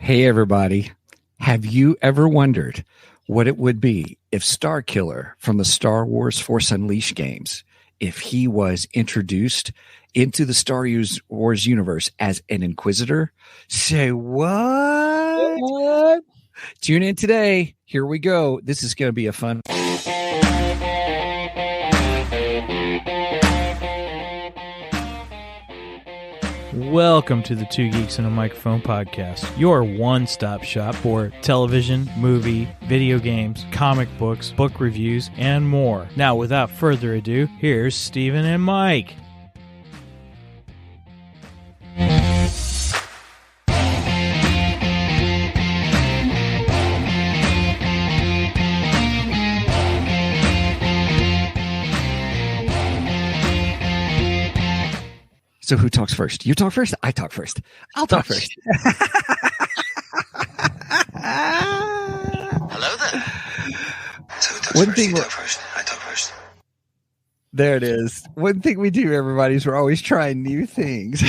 Hey, everybody. Have you ever wondered what it would be if Starkiller from the Star Wars Force Unleashed games, if he was introduced into the Star Wars universe as an Inquisitor? Say what? What? Tune in today. Here we go. This is going to be a fun. Welcome to the Two Geeks and a Microphone podcast, your one-stop shop for television, movie, video games, comic books, book reviews, and more. Now, without further ado, here's Steven and Mike. So who talks first? You talk first? I talk first. I'll talk first. Hello there. So who talks One first? thing You talk first. I talk first. There it is. One thing we do, everybody, is we're always trying new things.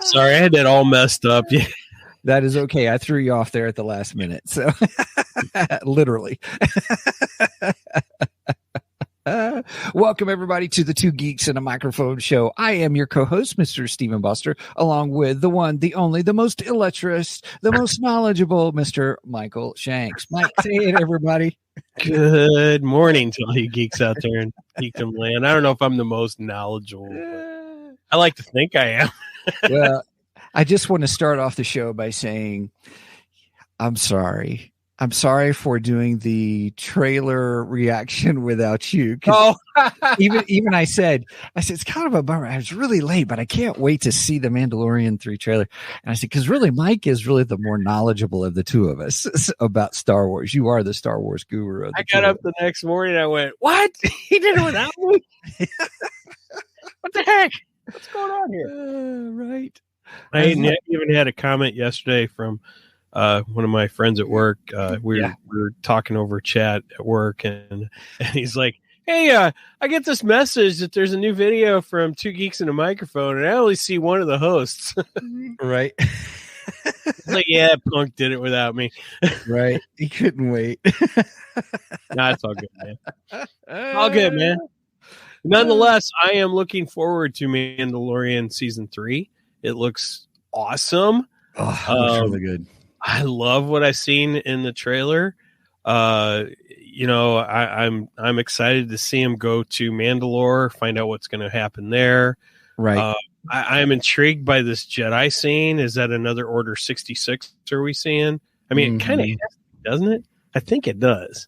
Sorry, I had that all messed up. Yeah. That is okay. I threw you off there at the last minute. So literally. Welcome, everybody, to the Two Geeks and a Microphone show. I am your co-host, Mr. Stephen Buster, along with the one, the only, the most illustrious, the most knowledgeable, Mr. Michael Shanks. Mike, say it, everybody. Good morning to all you geeks out there in geekdom land. I don't know if I'm the most knowledgeable, but I like to think I am. Well, I just want to start off the show by saying I'm sorry. I'm sorry for doing the trailer reaction without you. Oh, even I said it's kind of a bummer. I was really late, but I can't wait to see the Mandalorian 3 trailer. And I said, because really, Mike is really the more knowledgeable of the two of us about Star Wars. You are the Star Wars guru. Of the I got up the next morning. I went, "What? He did it without me? What the heck? What's going on here?" Right. I even had a comment yesterday from one of my friends at work. We were talking over chat at work, and he's like, "Hey, I get this message that there's a new video from Two Geeks and a Microphone, and I only see one of the hosts." Right. It's like, yeah, Punk did it without me. Right. He couldn't wait. Nah, it's all good, man. All good, man. Nonetheless, I am looking forward to Mandalorian season 3. It looks awesome. Oh, it looks really good. I love what I've seen in the trailer. I'm excited to see him go to Mandalore, find out what's going to happen there. Right. I'm intrigued by this Jedi scene. Is that another Order 66 are we seeing? I mean, it kind of doesn't it? I think it does.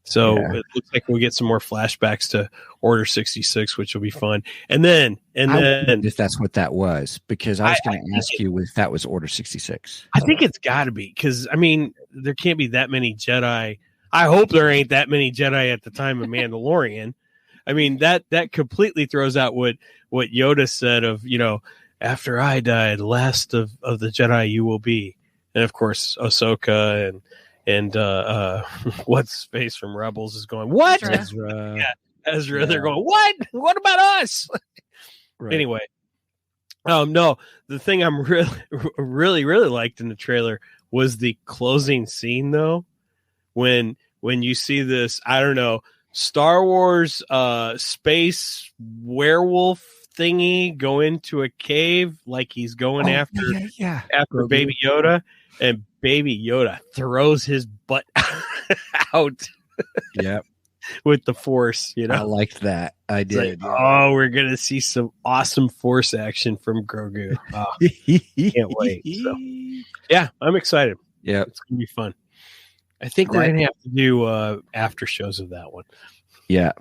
So it looks like we'll get some more flashbacks to Order 66, which will be fun. And then if that's what that was, because I was going to ask you if that was Order 66. I think it's got to be, because I mean, there can't be that many Jedi. I hope there ain't that many Jedi at the time of Mandalorian. I mean, that completely throws out what Yoda said of, after I die, the last of the Jedi you will be. And of course, Ahsoka and what's face from Rebels is going, what? Ezra. Yeah, Ezra. Yeah. They're going, what? What about us? Right. Anyway, no, the thing I'm really liked in the trailer was the closing scene, though. When you see this, I don't know, Star Wars space werewolf thingy go into a cave like he's going after Baby Yoda, and Baby Yoda throws his butt out. Yep. With the Force, I liked that. I did. Like, oh, we're gonna see some awesome Force action from Grogu. Oh, can't wait. So, yeah, I'm excited. Yeah, it's gonna be fun. I think we're gonna have to do after shows of that one. Yeah.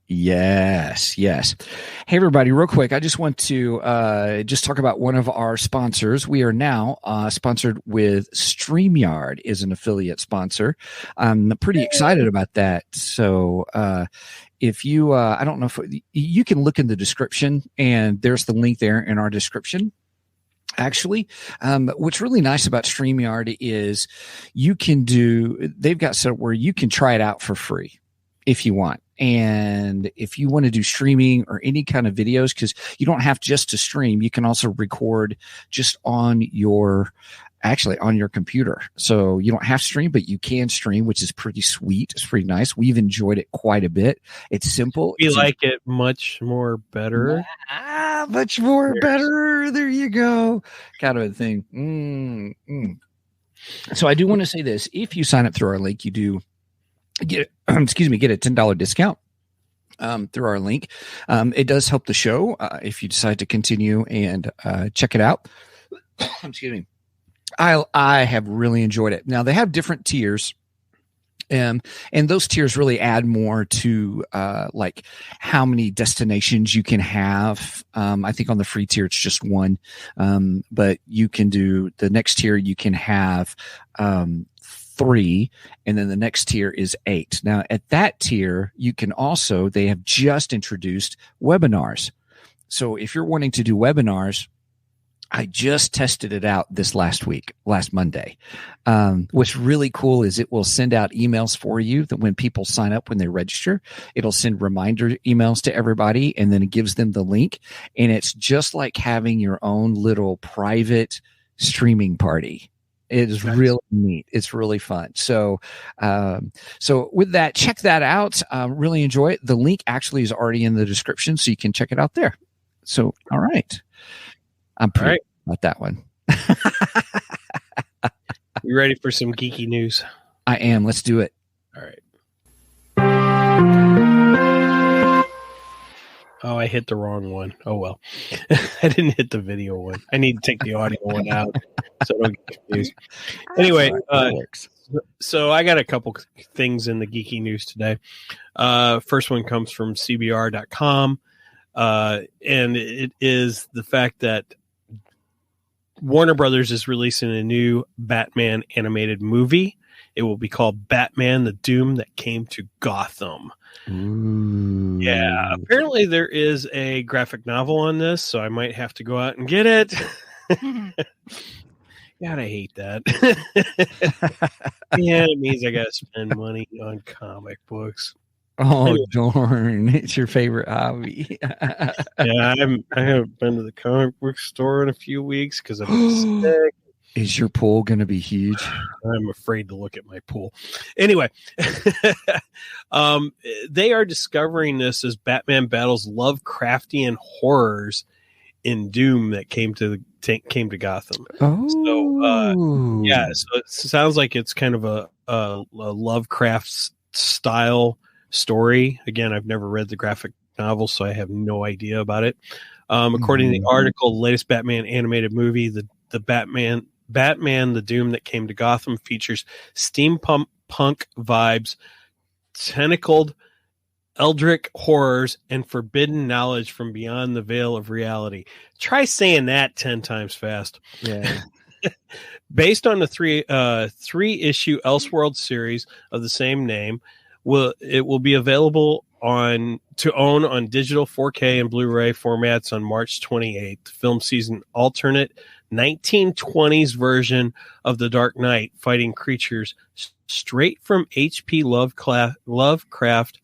Yes. Hey, everybody, real quick. I just want to just talk about one of our sponsors. We are now sponsored with StreamYard, is an affiliate sponsor. I'm pretty excited about that. So if you, I don't know if you can look in the description, and there's the link there in our description. Actually, what's really nice about StreamYard is they've got set up where you can try it out for free if you want. And if you want to do streaming or any kind of videos, because you don't have just to stream, you can also record just on your computer. So you don't have to stream, but you can stream, which is pretty sweet. It's pretty nice. We've enjoyed it quite a bit. It's simple. We like it much more better. Much more better. There you go. Kind of a thing. So I do want to say this. If you sign up through our link, you do get a $10 discount through our link. It does help the show if you decide to continue and check it out. Excuse me. I have really enjoyed it. Now they have different tiers. And those tiers really add more to like how many destinations you can have. I think on the free tier it's just one, but you can do the next tier. You can have 3, and then the next tier is 8. Now at that tier, you can also, they have just introduced webinars. So if you're wanting to do webinars, I just tested it out this last Monday. What's really cool is it will send out emails for you that when people sign up, when they register, it'll send reminder emails to everybody, and then it gives them the link. And it's just like having your own little private streaming party. It is really neat. It's really fun. So with that, check that out. Really enjoy it. The link actually is already in the description, so you can check it out there. So, all right. I'm pretty about that one. You ready for some geeky news? I am. Let's do it. All right. Oh, I hit the wrong one. Oh, well. I didn't hit the video one. I need to take the audio one out so I don't get confused. Anyway, so I got a couple things in the geeky news today. First one comes from CBR.com, and it is the fact that Warner Brothers is releasing a new Batman animated movie. It will be called Batman: The Doom That Came to Gotham. Ooh. Yeah, apparently there is a graphic novel on this, so I might have to go out and get it. God, I hate that. Yeah, it means I got to spend money on comic books. Oh, anyway. Darn. It's your favorite hobby. Yeah, I haven't been to the comic book store in a few weeks because I'm sick. Is your pool going to be huge? I'm afraid to look at my pool. Anyway, they are discovering this as Batman battles Lovecraftian horrors in Doom that came to Gotham. Oh, so it sounds like it's kind of a Lovecraft style story. Again, I've never read the graphic novel, so I have no idea about it. According to the article, the latest Batman animated movie, the Batman: The Doom That Came to Gotham, features steampunk vibes, tentacled eldritch horrors, and forbidden knowledge from beyond the veil of reality. Try saying that 10 times fast. Yeah. Based on the three-issue Elseworld series of the same name, it will be available to own on digital 4K and Blu-ray formats on March 28th. The film sees an alternate 1920s version of The Dark Knight, fighting creatures straight from H.P. Lovecraft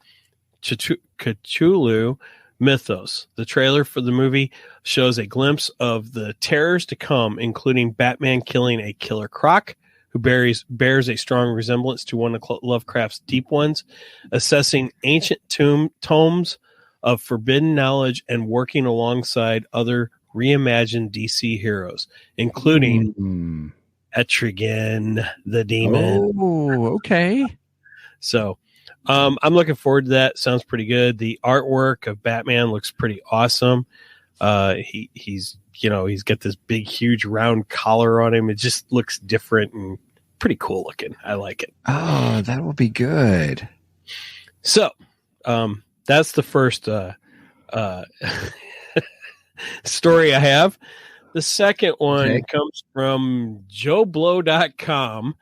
Cthulhu mythos. The trailer for the movie shows a glimpse of the terrors to come, including Batman killing a killer croc, who bears a strong resemblance to one of Lovecraft's Deep Ones, assessing ancient tomes of forbidden knowledge, and working alongside other reimagined DC heroes, including Etrigan the Demon. Oh, okay. So I'm looking forward to that. Sounds pretty good. The artwork of Batman looks pretty awesome. He's got this big, huge, round collar on him. It just looks different and pretty cool looking. I like it. Oh, that will be good. So, that's the first story I have. The second one comes from JoeBlow.com.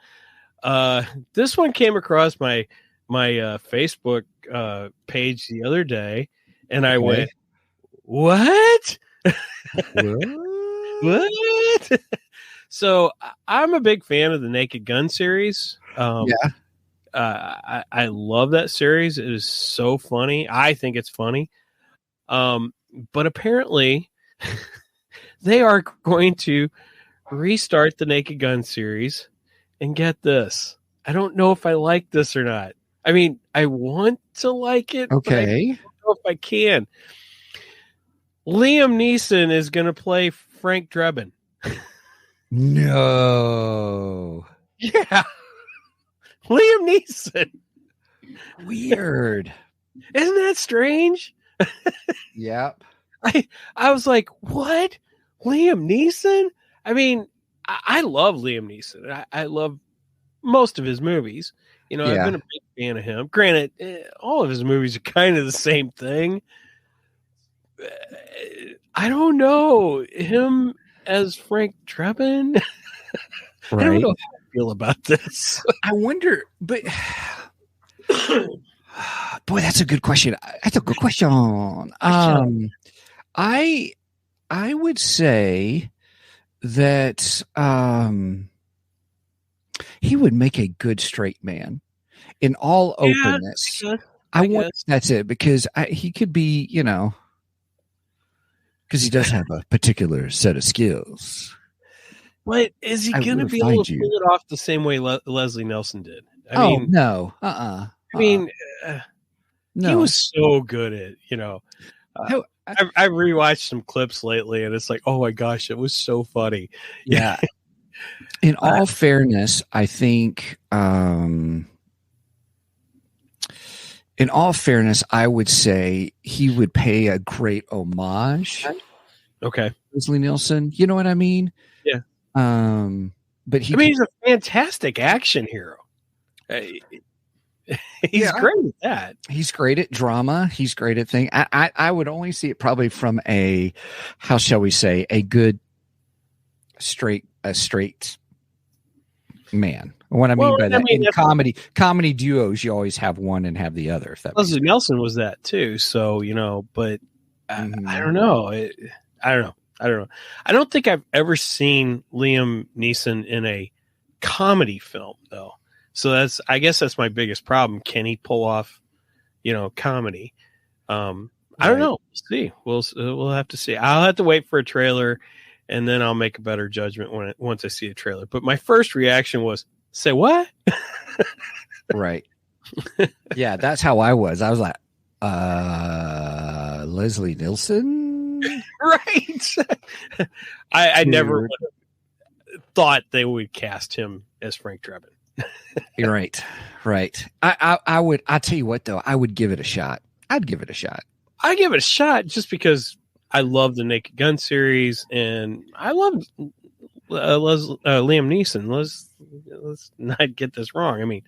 This one came across my Facebook page the other day, and I went, "What? What?" So I'm a big fan of the Naked Gun series. I love that series. It is so funny. I think it's funny. But apparently they are going to restart the Naked Gun series, and get this. I don't know if I like this or not. I mean, I want to like it, but I don't know if I can. Liam Neeson is going to play Frank Drebin. No. Yeah. Liam Neeson. Weird. Isn't that strange? Yep. I was like, what? Liam Neeson? I mean, I love Liam Neeson. I love most of his movies. You know, I've been a big fan of him. Granted, all of his movies are kind of the same thing. I don't know. Him as Frank Drebin? Right. I don't know how I feel about this. I wonder, but boy, that's a good question. That's a good question. I would say that he would make a good straight man. In all openness, I wonder if that's it, because he could be, you know, because he does have a particular set of skills. But is he going to be able to pull it off the same way Leslie Nelson did? I mean, no. I mean, no. He was so good at, you know. I've rewatched some clips lately, and it's like, oh my gosh, it was so funny. Yeah. In all fairness, I think. In all fairness, I would say he would pay a great homage. Okay. Leslie Nielsen. You know what I mean? Yeah. But he's a fantastic action hero. He's great at that. He's great at drama. He's great at things. I would only see it probably from a, how shall we say, a good straight man. What I mean by that, in comedy duos, you always have one and have the other. If that Leslie Nelson was that too. So, you know, but I don't know. I don't know. I don't think I've ever seen Liam Neeson in a comedy film though. So I guess that's my biggest problem. Can he pull off, you know, comedy? I don't know. We'll see. We'll have to see. I'll have to wait for a trailer, and then I'll make a better judgment once I see a trailer. But my first reaction was, say what? Right. Yeah, that's how I was. I was like, Leslie Nielsen? Right. I never would have thought they would cast him as Frank Drebin. You're right. Right. I tell you what though, I would give it a shot. I'd give it a shot. I'd give it a shot just because I love the Naked Gun series and I love Liam Neeson. Let's not get this wrong. I mean,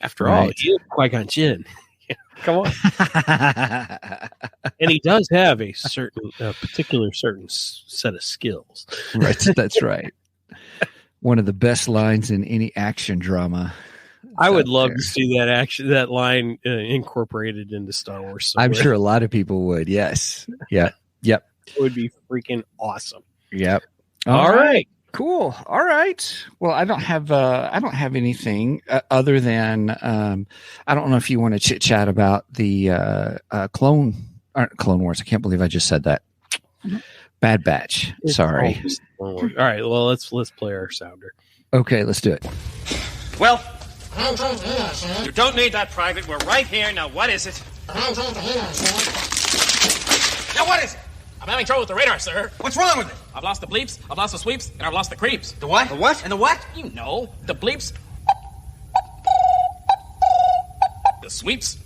after all, he is Qui-Gon Jinn. Come on. And he does have a particular set of skills. Right. That's right. One of the best lines in any action drama. I would love to see that line incorporated into Star Wars somewhere. I'm sure a lot of people would. Yes. Yeah. Yep. It would be freaking awesome. Yep. All right. Cool. All right. Well, I don't have anything other than I don't know if you want to chit chat about the Clone Wars. I can't believe I just said that. Bad Batch. Sorry. All right. Well, let's play our sounder. Okay, let's do it. Well, you don't need that, Private. We're right here. Now, what is it? Now, what is it? I'm having trouble with the radar, sir. What's wrong with it? I've lost the bleeps, I've lost the sweeps, and I've lost the creeps. The what? The what? And the what? You know, the bleeps, the sweeps,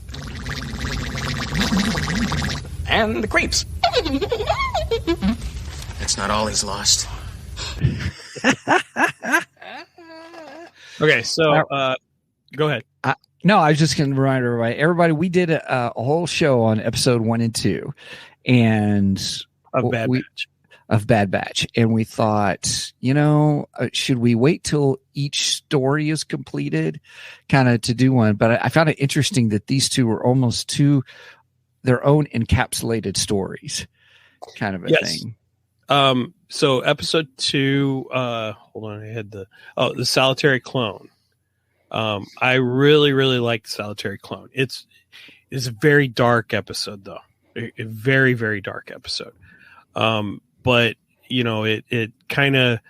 and the creeps. That's not all he's lost. Okay, so go ahead. No, I was just going to remind everybody, we did a whole show on episode 1 and 2, and of Bad Batch, and we thought, should we wait till each story is completed, kind of to do one? But I found it interesting that these two were almost their own encapsulated stories, kind of a thing. So episode 2, hold on, I had the Solitary Clone. I really, really like the Solitary Clone. It's a very dark episode, though. A very, very dark episode. But it kind of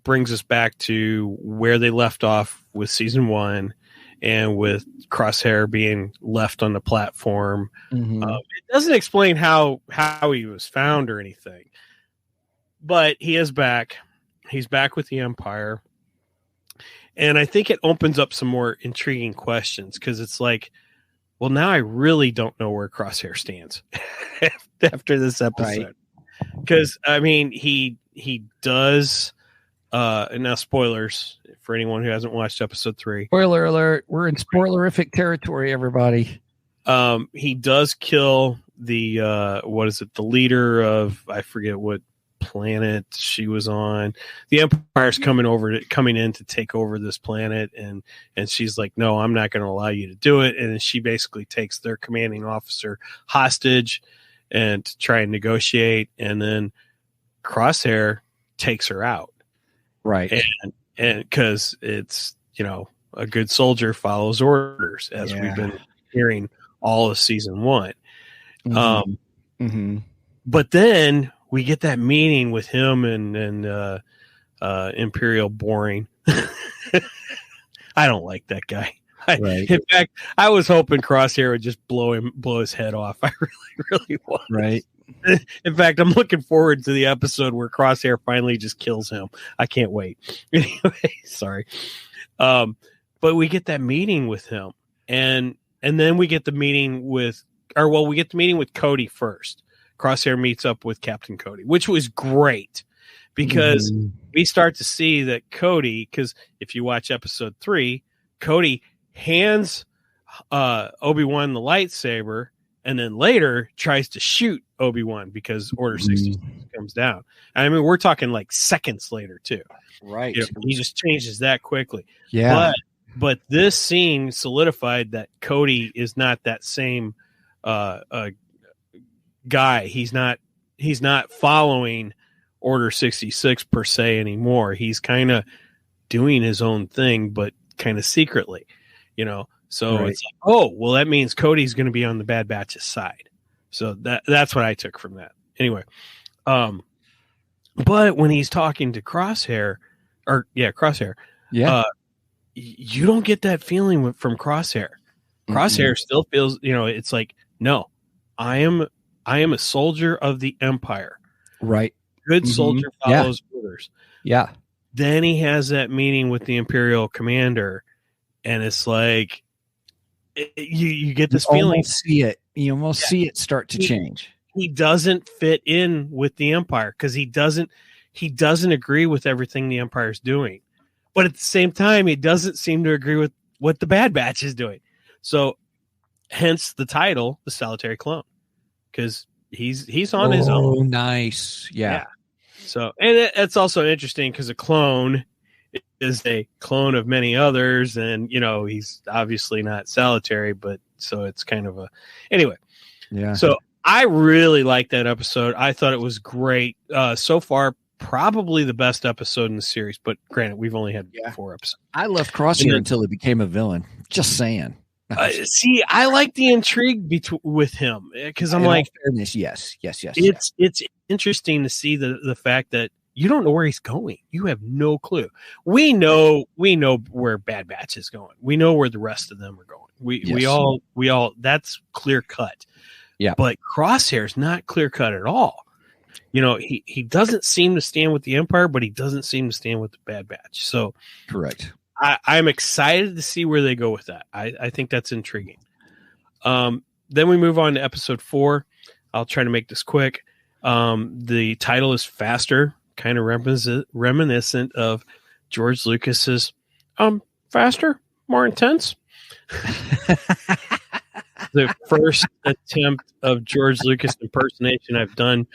brings us back to where they left off with season 1, and with Crosshair being left on the platform. It doesn't explain how he was found or anything, but he is back. He's back with the Empire. And I think it opens up some more intriguing questions, because it's like, well, now I really don't know where Crosshair stands after this episode. Because, I mean, he does, and now spoilers for anyone who hasn't watched episode 3. Spoiler alert. We're in spoilerific territory, everybody. He does kill the, the leader of, I forget what planet she was on. The Empire's coming in to take over this planet, and she's like, no, I'm not going to allow you to do it. And then she basically takes their commanding officer hostage and to try and negotiate, and then Crosshair takes her out, right? And because it's, a good soldier follows orders, as we've been hearing all of season 1. But then we get that meeting with him and Imperial Boring. I don't like that guy. In fact, I was hoping Crosshair would just blow his head off. I really, really was. Right. In fact, I'm looking forward to the episode where Crosshair finally just kills him. I can't wait. Anyway, sorry. But we get that meeting with him, and then we get the meeting with Cody first. Crosshair meets up with Captain Cody, which was great, because we start to see that Cody, because if you watch episode 3, Cody hands Obi-Wan the lightsaber, and then later tries to shoot Obi-Wan because Order 66 comes down. I mean, we're talking like seconds later too. Right. He just changes that quickly. Yeah. But this scene solidified that Cody is not that same guy. He's not following Order 66 per se anymore. He's kind of doing his own thing, but kind of secretly, So it's like, oh, well, that means Cody's going to be on the Bad Batch's side. So that's what I took from that. Anyway, but when he's talking to Crosshair, you don't get that feeling from Crosshair. Crosshair still feels, it's like, no, I am a soldier of the Empire. Right. Good soldier follows orders. Yeah. Then he has that meeting with the Imperial commander, and it's like, you get this feeling. You almost see it start to change. He doesn't fit in with the Empire because he doesn't agree with everything the Empire's doing. But at the same time, he doesn't seem to agree with what the Bad Batch is doing. So hence the title, The Solitary Clone, because he's on his own. Oh, nice. Yeah. So, and it's also interesting because a clone is a clone of many others, and he's obviously not solitary, but so it's kind of anyway. Yeah. So I really liked that episode. I thought it was great. So far, probably the best episode in the series, but granted, we've only had 4 episodes. I loved Crosshair until he became a villain. Just saying. See, I like the intrigue with him, because I'm like, fairness, yes. It's interesting to see the fact that you don't know where he's going. You have no clue. We know where Bad Batch is going. We know where the rest of them are going. We all that's clear cut. Yeah. But Crosshair's not clear cut at all. He doesn't seem to stand with the Empire, but he doesn't seem to stand with the Bad Batch. So correct. I'm excited to see where they go with that. I think that's intriguing. Then we move on to episode 4. I'll try to make this quick. The title is Faster, kind of reminiscent of George Lucas's Faster, More Intense. The first attempt of George Lucas impersonation I've done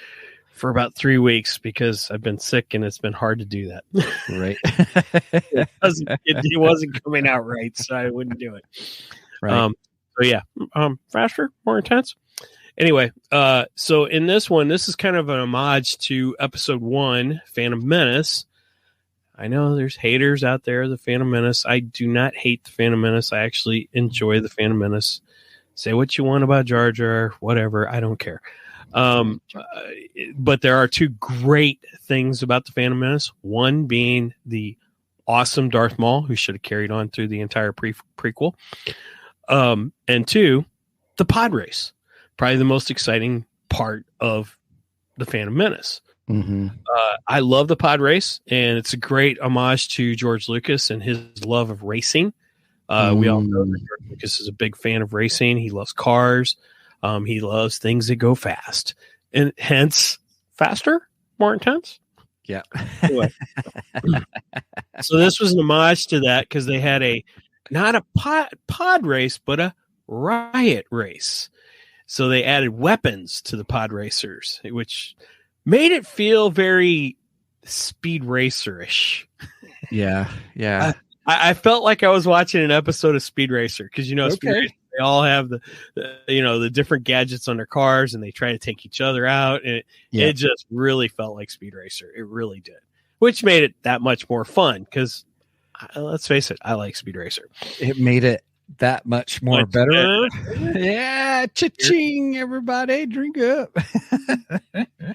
for about 3 weeks because I've been sick and it's been hard to do that. Right. It wasn't coming out right, so I wouldn't do it. Right. Faster, more intense. Anyway, so in this one, this is kind of an homage to episode 1, Phantom Menace. I know there's haters out there, the Phantom Menace. I do not hate the Phantom Menace. I actually enjoy the Phantom Menace. Say what you want about Jar Jar, whatever. I don't care. But there are two great things about the Phantom Menace. One being the awesome Darth Maul, who should have carried on through the entire prequel. And two, the pod race. Probably the most exciting part of the Phantom Menace. Mm-hmm. I love the pod race, and it's a great homage to George Lucas and his love of racing. We all know that George Lucas is a big fan of racing. He loves cars. He loves things that go fast, and hence faster, more intense. Yeah. Anyway. So this was an homage to that because they had not a pod race, but a riot race. So they added weapons to the pod racers, which made it feel very Speed Racer-ish. Yeah. I felt like I was watching an episode of Speed Racer because, Speed Racer, they all have the different gadgets on their cars and they try to take each other out. And it just really felt like Speed Racer. It really did, which made it that much more fun because let's face it, I like Speed Racer. It made it that much more better. Yeah, cha-ching, everybody, drink up.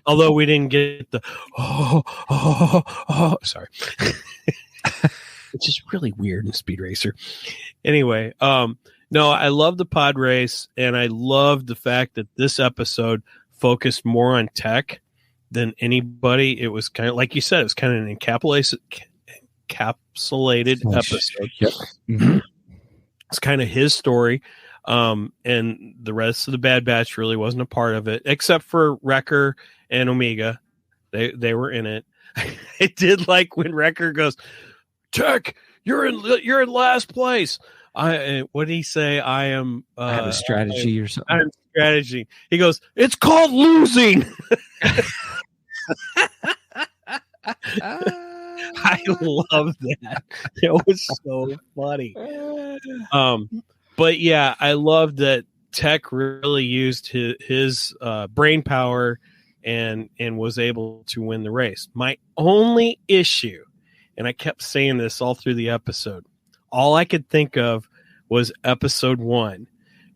Although we didn't get the sorry. Which is really weird in Speed Racer. Anyway, no, I love the pod race, and I love the fact that this episode focused more on tech than anybody. It was kind of, like you said, it was kind of an encapsulated episode. Yep. Mm-hmm. It's kind of his story, and the rest of the Bad Batch really wasn't a part of it, except for Wrecker and Omega. They were in it. I did like when Wrecker goes, Tech, you're in last place. What did he say? I am. I have a strategy or something. I have strategy. He goes, it's called losing. I love that. It was so funny. But yeah, I love that Tech really used his brain power and was able to win the race. My only issue, and I kept saying this all through the episode, all I could think of was episode 1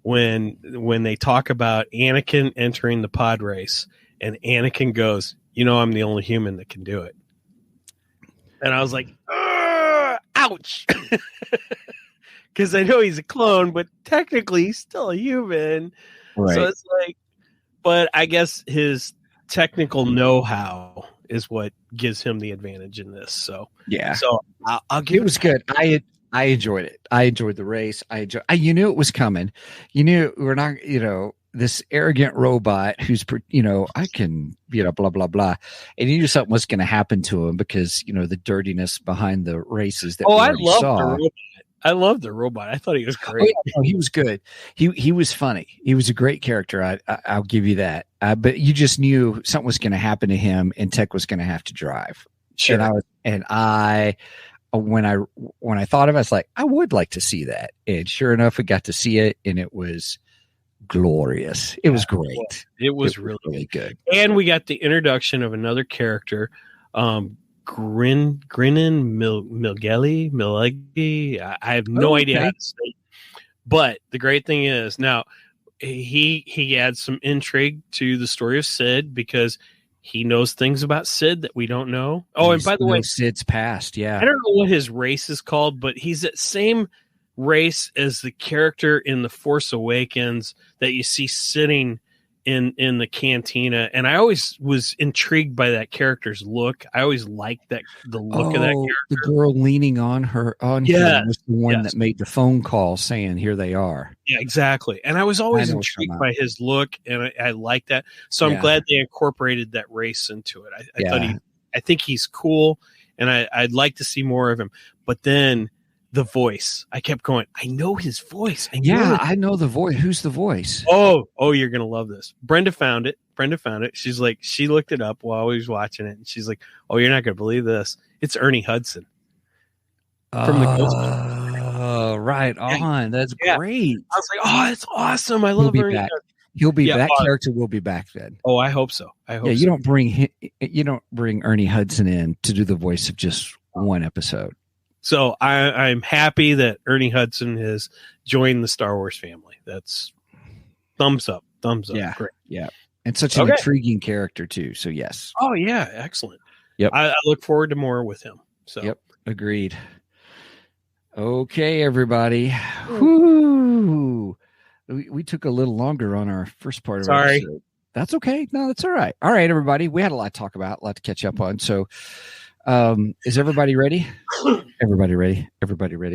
when they talk about Anakin entering the pod race and Anakin goes, I'm the only human that can do it. And I was like, ouch. Because I know he's a clone, but technically he's still a human. Right. So it's like, but I guess his technical know-how is what gives him the advantage in this. So yeah. So I'll give it was good. I enjoyed it. I enjoyed the race. You knew it was coming. You knew we're not, this arrogant robot who's, I can, blah, blah, blah. And you knew something was going to happen to him because, the dirtiness behind the races that I loved the robot. I thought he was great. Oh, yeah, he was good. He was funny. He was a great character. I'll give you that. But you just knew something was going to happen to him and Tech was going to have to drive. Sure. When I thought of it, I was like, I would like to see that. And sure enough, we got to see it, and it was glorious. It was great. It was really good. And we got the introduction of another character, Grinnin Milegi. I have no idea how to say it. But the great thing is now he adds some intrigue to the story of Sid because he knows things about Sid that we don't know. Oh, and by the way, Sid's past. Yeah. I don't know what his race is called, but he's that same race as the character in The Force Awakens that you see sitting in the cantina. And I always was intrigued by that character's look. I always liked the look of that character. The girl leaning on him was the one that made the phone call saying, here they are. Yeah, exactly. And I was always intrigued by his look, and I like that. So I'm glad they incorporated that race into it. I think he's cool, and I'd like to see more of him. But then the voice, I kept going, I know his voice. I know the voice. Who's the voice? Oh, you're going to love this. Brenda found it. She's like, she looked it up while I was watching it, and she's like, oh, you're not going to believe this. It's Ernie Hudson from the Ghostbusters. Oh, right on. That's great. I was like, oh, that's awesome. I love Ernie Hudson. He'll be that character will be back then. Oh, I hope so. You don't bring Ernie Hudson in to do the voice of just one episode. So I'm happy that Ernie Hudson has joined the Star Wars family. That's thumbs up. Yeah. Great. Yeah. And such an intriguing character too. So yes. Oh yeah. Excellent. Yep. I look forward to more with him. So yep. Agreed. Okay, everybody. Whoo. We took a little longer on our first part of our episode. That's okay. No, that's all right. All right, everybody. We had a lot to talk about, a lot to catch up on. So is everybody ready? Everybody ready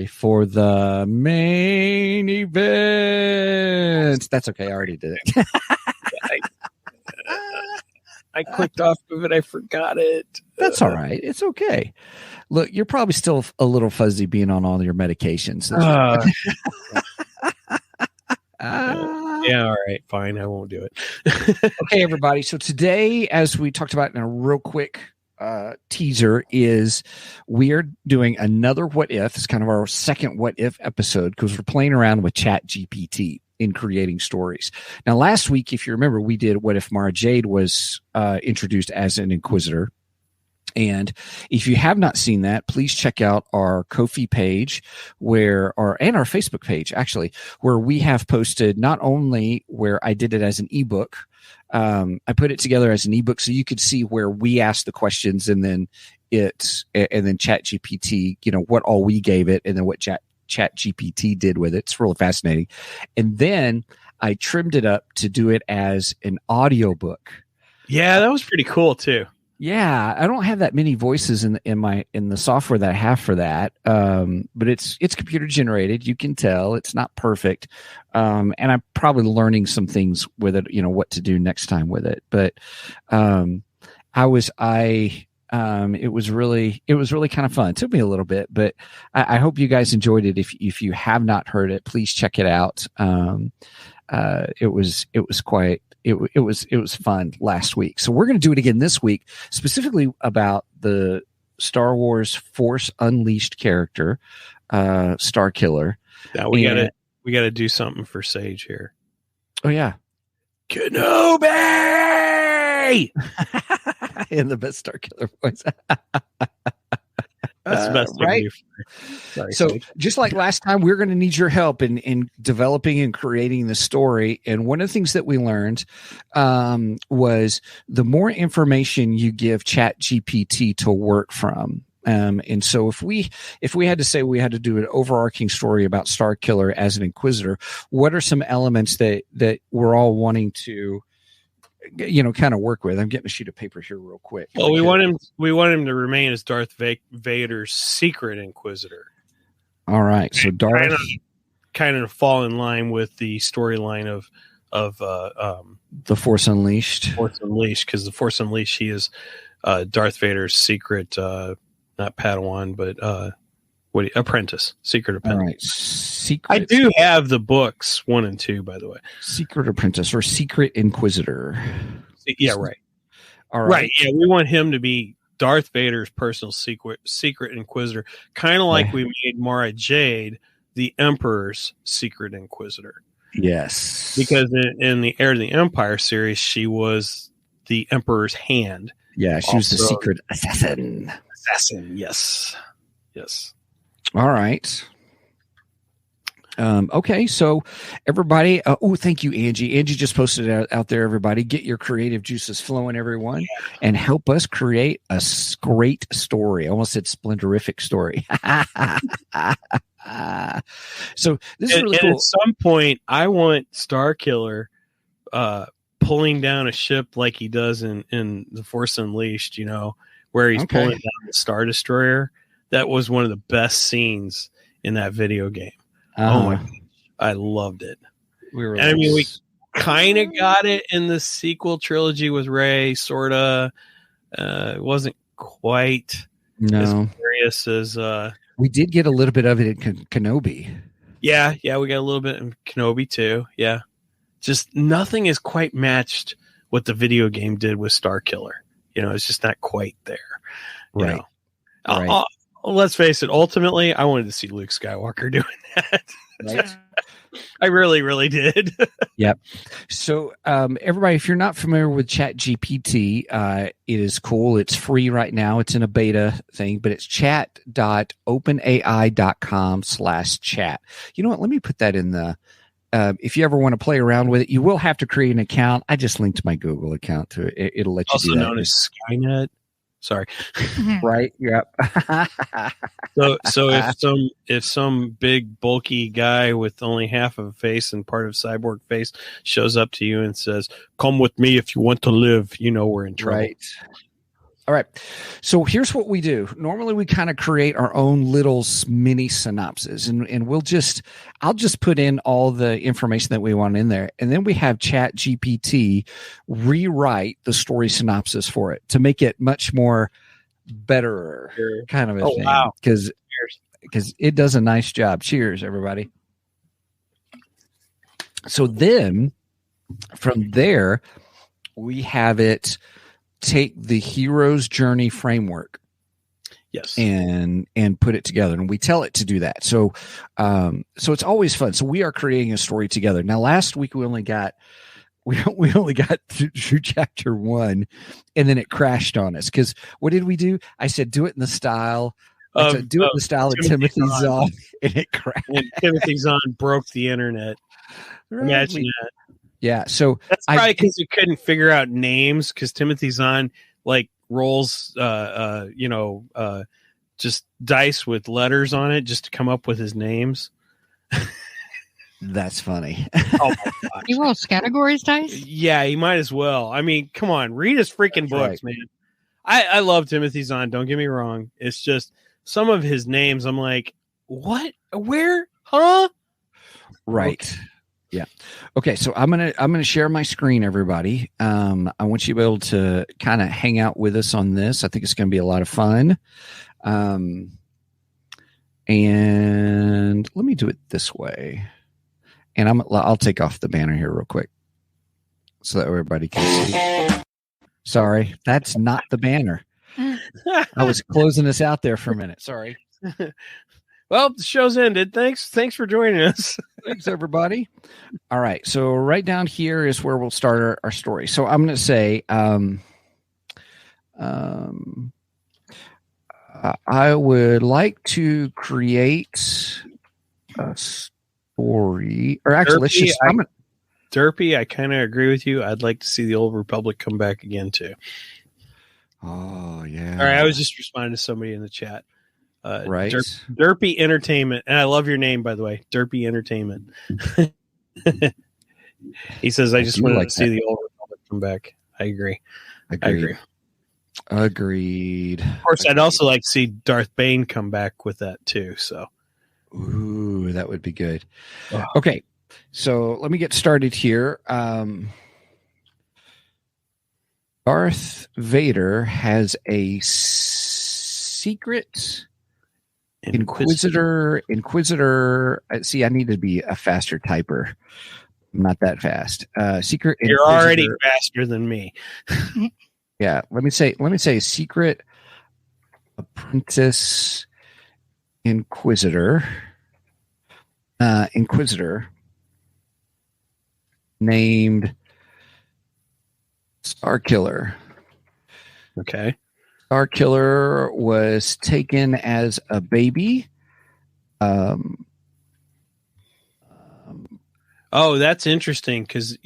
for the main event? That's okay. I already did it. I clicked off of it. I forgot it. That's all right. It's okay. Look, you're probably still a little fuzzy being on all your medications. Yeah, all right. Fine. I won't do it. Okay, everybody. So today, as we talked about in a real quick teaser, is we're doing another what if. It's kind of our second what if episode because we're playing around with ChapGPT in creating stories. Now, last week, if you remember, we did what if Mara Jade was introduced as an Inquisitor. And if you have not seen that, please check out our Ko-fi page and our Facebook page, actually, where we have posted not only where I did it as an ebook, I put it together as an ebook so you could see where we asked the questions and then ChatGPT, what all we gave it and then what ChatGPT did with it. It's really fascinating. And then I trimmed it up to do it as an audiobook. Yeah, that was pretty cool too. Yeah, I don't have that many voices in the software that I have for that, but it's computer generated. You can tell it's not perfect, and I'm probably learning some things with it. What to do next time with it. But it was really kind of fun. It took me a little bit, but I hope you guys enjoyed it. If you have not heard it, please check it out. It was fun last week. So we're going to do it again this week, specifically about the Star Wars Force Unleashed character, Starkiller. Now we gotta do something for Sage here. Oh yeah, Kenobi in the best Starkiller voice. That's the best thing right? Sorry, so Sage. just like last time, we're going to need your help in developing and creating the story. And one of the things that we learned was the more information you give ChatGPT to work from. And so if we had to say we had to do an overarching story about Starkiller as an Inquisitor, what are some elements that we're all wanting to kind of work with? I'm getting a sheet of paper here real quick. Well, we want him to remain as Darth Vader's secret Inquisitor. All right, so Darth kind of fall in line with the storyline of the Force Unleashed. Because the Force Unleashed, he is Darth Vader's secret, not Padawan, but apprentice, secret apprentice. All right, secret. I do have the books 1 and 2, by the way. Secret apprentice or secret Inquisitor. Yeah, right. All right. Right. Yeah, we want him to be Darth Vader's personal secret Inquisitor, kind of like we made Mara Jade the Emperor's secret Inquisitor. Yes, because in the Heir to the Empire series, she was the Emperor's hand. Yeah, she was the secret assassin. Yes. All right. Okay, so everybody, thank you, Angie. Angie just posted it out there, everybody. Get your creative juices flowing, everyone, and help us create a great story. I almost said splendorific story. So this is really cool. At some point, I want Starkiller pulling down a ship like he does in The Force Unleashed, where he's pulling down the Star Destroyer. That was one of the best scenes in that video game. Oh my gosh, I loved it. We kind of got it in the sequel trilogy with Rey, sort of. It wasn't quite as glorious as we did get a little bit of it in Kenobi. Yeah, we got a little bit in Kenobi too. Yeah, just nothing is quite matched what the video game did with Starkiller. It's just not quite there. Right. Right. let's face it. Ultimately, I wanted to see Luke Skywalker doing that. Right? I really, really did. Yep. So, everybody, if you're not familiar with ChapGPT, it is cool. It's free right now. It's in a beta thing, but it's chat.openai.com/chat. You know what? Let me put that in the, if you ever want to play around with it, you will have to create an account. I just linked my Google account to it. It'll let you Also do that. known as Skynet. Sorry. Right. Yep. So if some big bulky guy with only half of a face and part of cyborg face shows up to you and says, "Come with me if you want to live," you know we're in trouble. Right. All right. So here's what we do. Normally we kind of create our own little mini synopsis and I'll just put in all the information that we want in there. And then we have ChatGPT rewrite the story synopsis for it to make it much more better kind of a thing. Wow. Because it does a nice job. Cheers, everybody. So then from there, we have it take the hero's journey framework, yes, and put it together, and we tell it to do that. So it's always fun. So we are creating a story together. Now, last week we only got through chapter 1, and then it crashed on us because what did we do? I said do it in the style. Of Timothy Zahn, and it crashed. And Timothy Zahn broke the internet. Imagine that. Yeah, so that's probably because you couldn't figure out names because Timothy Zahn rolls, just dice with letters on it just to come up with his names. That's funny. Oh my gosh. He rolls categories dice? Yeah, he might as well. I mean, come on, read his freaking books, man. I love Timothy Zahn. Don't get me wrong. It's just some of his names. I'm like, what? Where? Huh? Right. Okay. Yeah. Okay. So I'm gonna share my screen, everybody. I want you to be able to kind of hang out with us on this. I think it's going to be a lot of fun. And let me do it this way. And I'll take off the banner here real quick so that everybody can see. Sorry, that's not the banner. I was closing this out there for a minute. Sorry. Well, the show's ended. Thanks for joining us. Thanks, everybody. All right. So right down here is where we'll start our story. So I'm going to say, I would like to create a story, or actually, Derpy, I kind of agree with you. I'd like to see the Old Republic come back again too. Oh yeah. All right. I was just responding to somebody in the chat. Right. Derpy Entertainment. And I love your name, by the way. Derpy Entertainment. He says, I just wanted to see the Old Republic come back. I agree. Agreed. Of course, I'd also like to see Darth Bane come back with that too. So, ooh, that would be good. Oh. Okay. So let me get started here. Darth Vader has a secret Inquisitor. See, I need to be a faster typer. I'm not that fast. Secret. You're Inquisitor. Already faster than me. Yeah. Let me say secret apprentice Inquisitor. Inquisitor named Starkiller. Okay. Starkiller was taken as a baby. Oh, that's interesting because,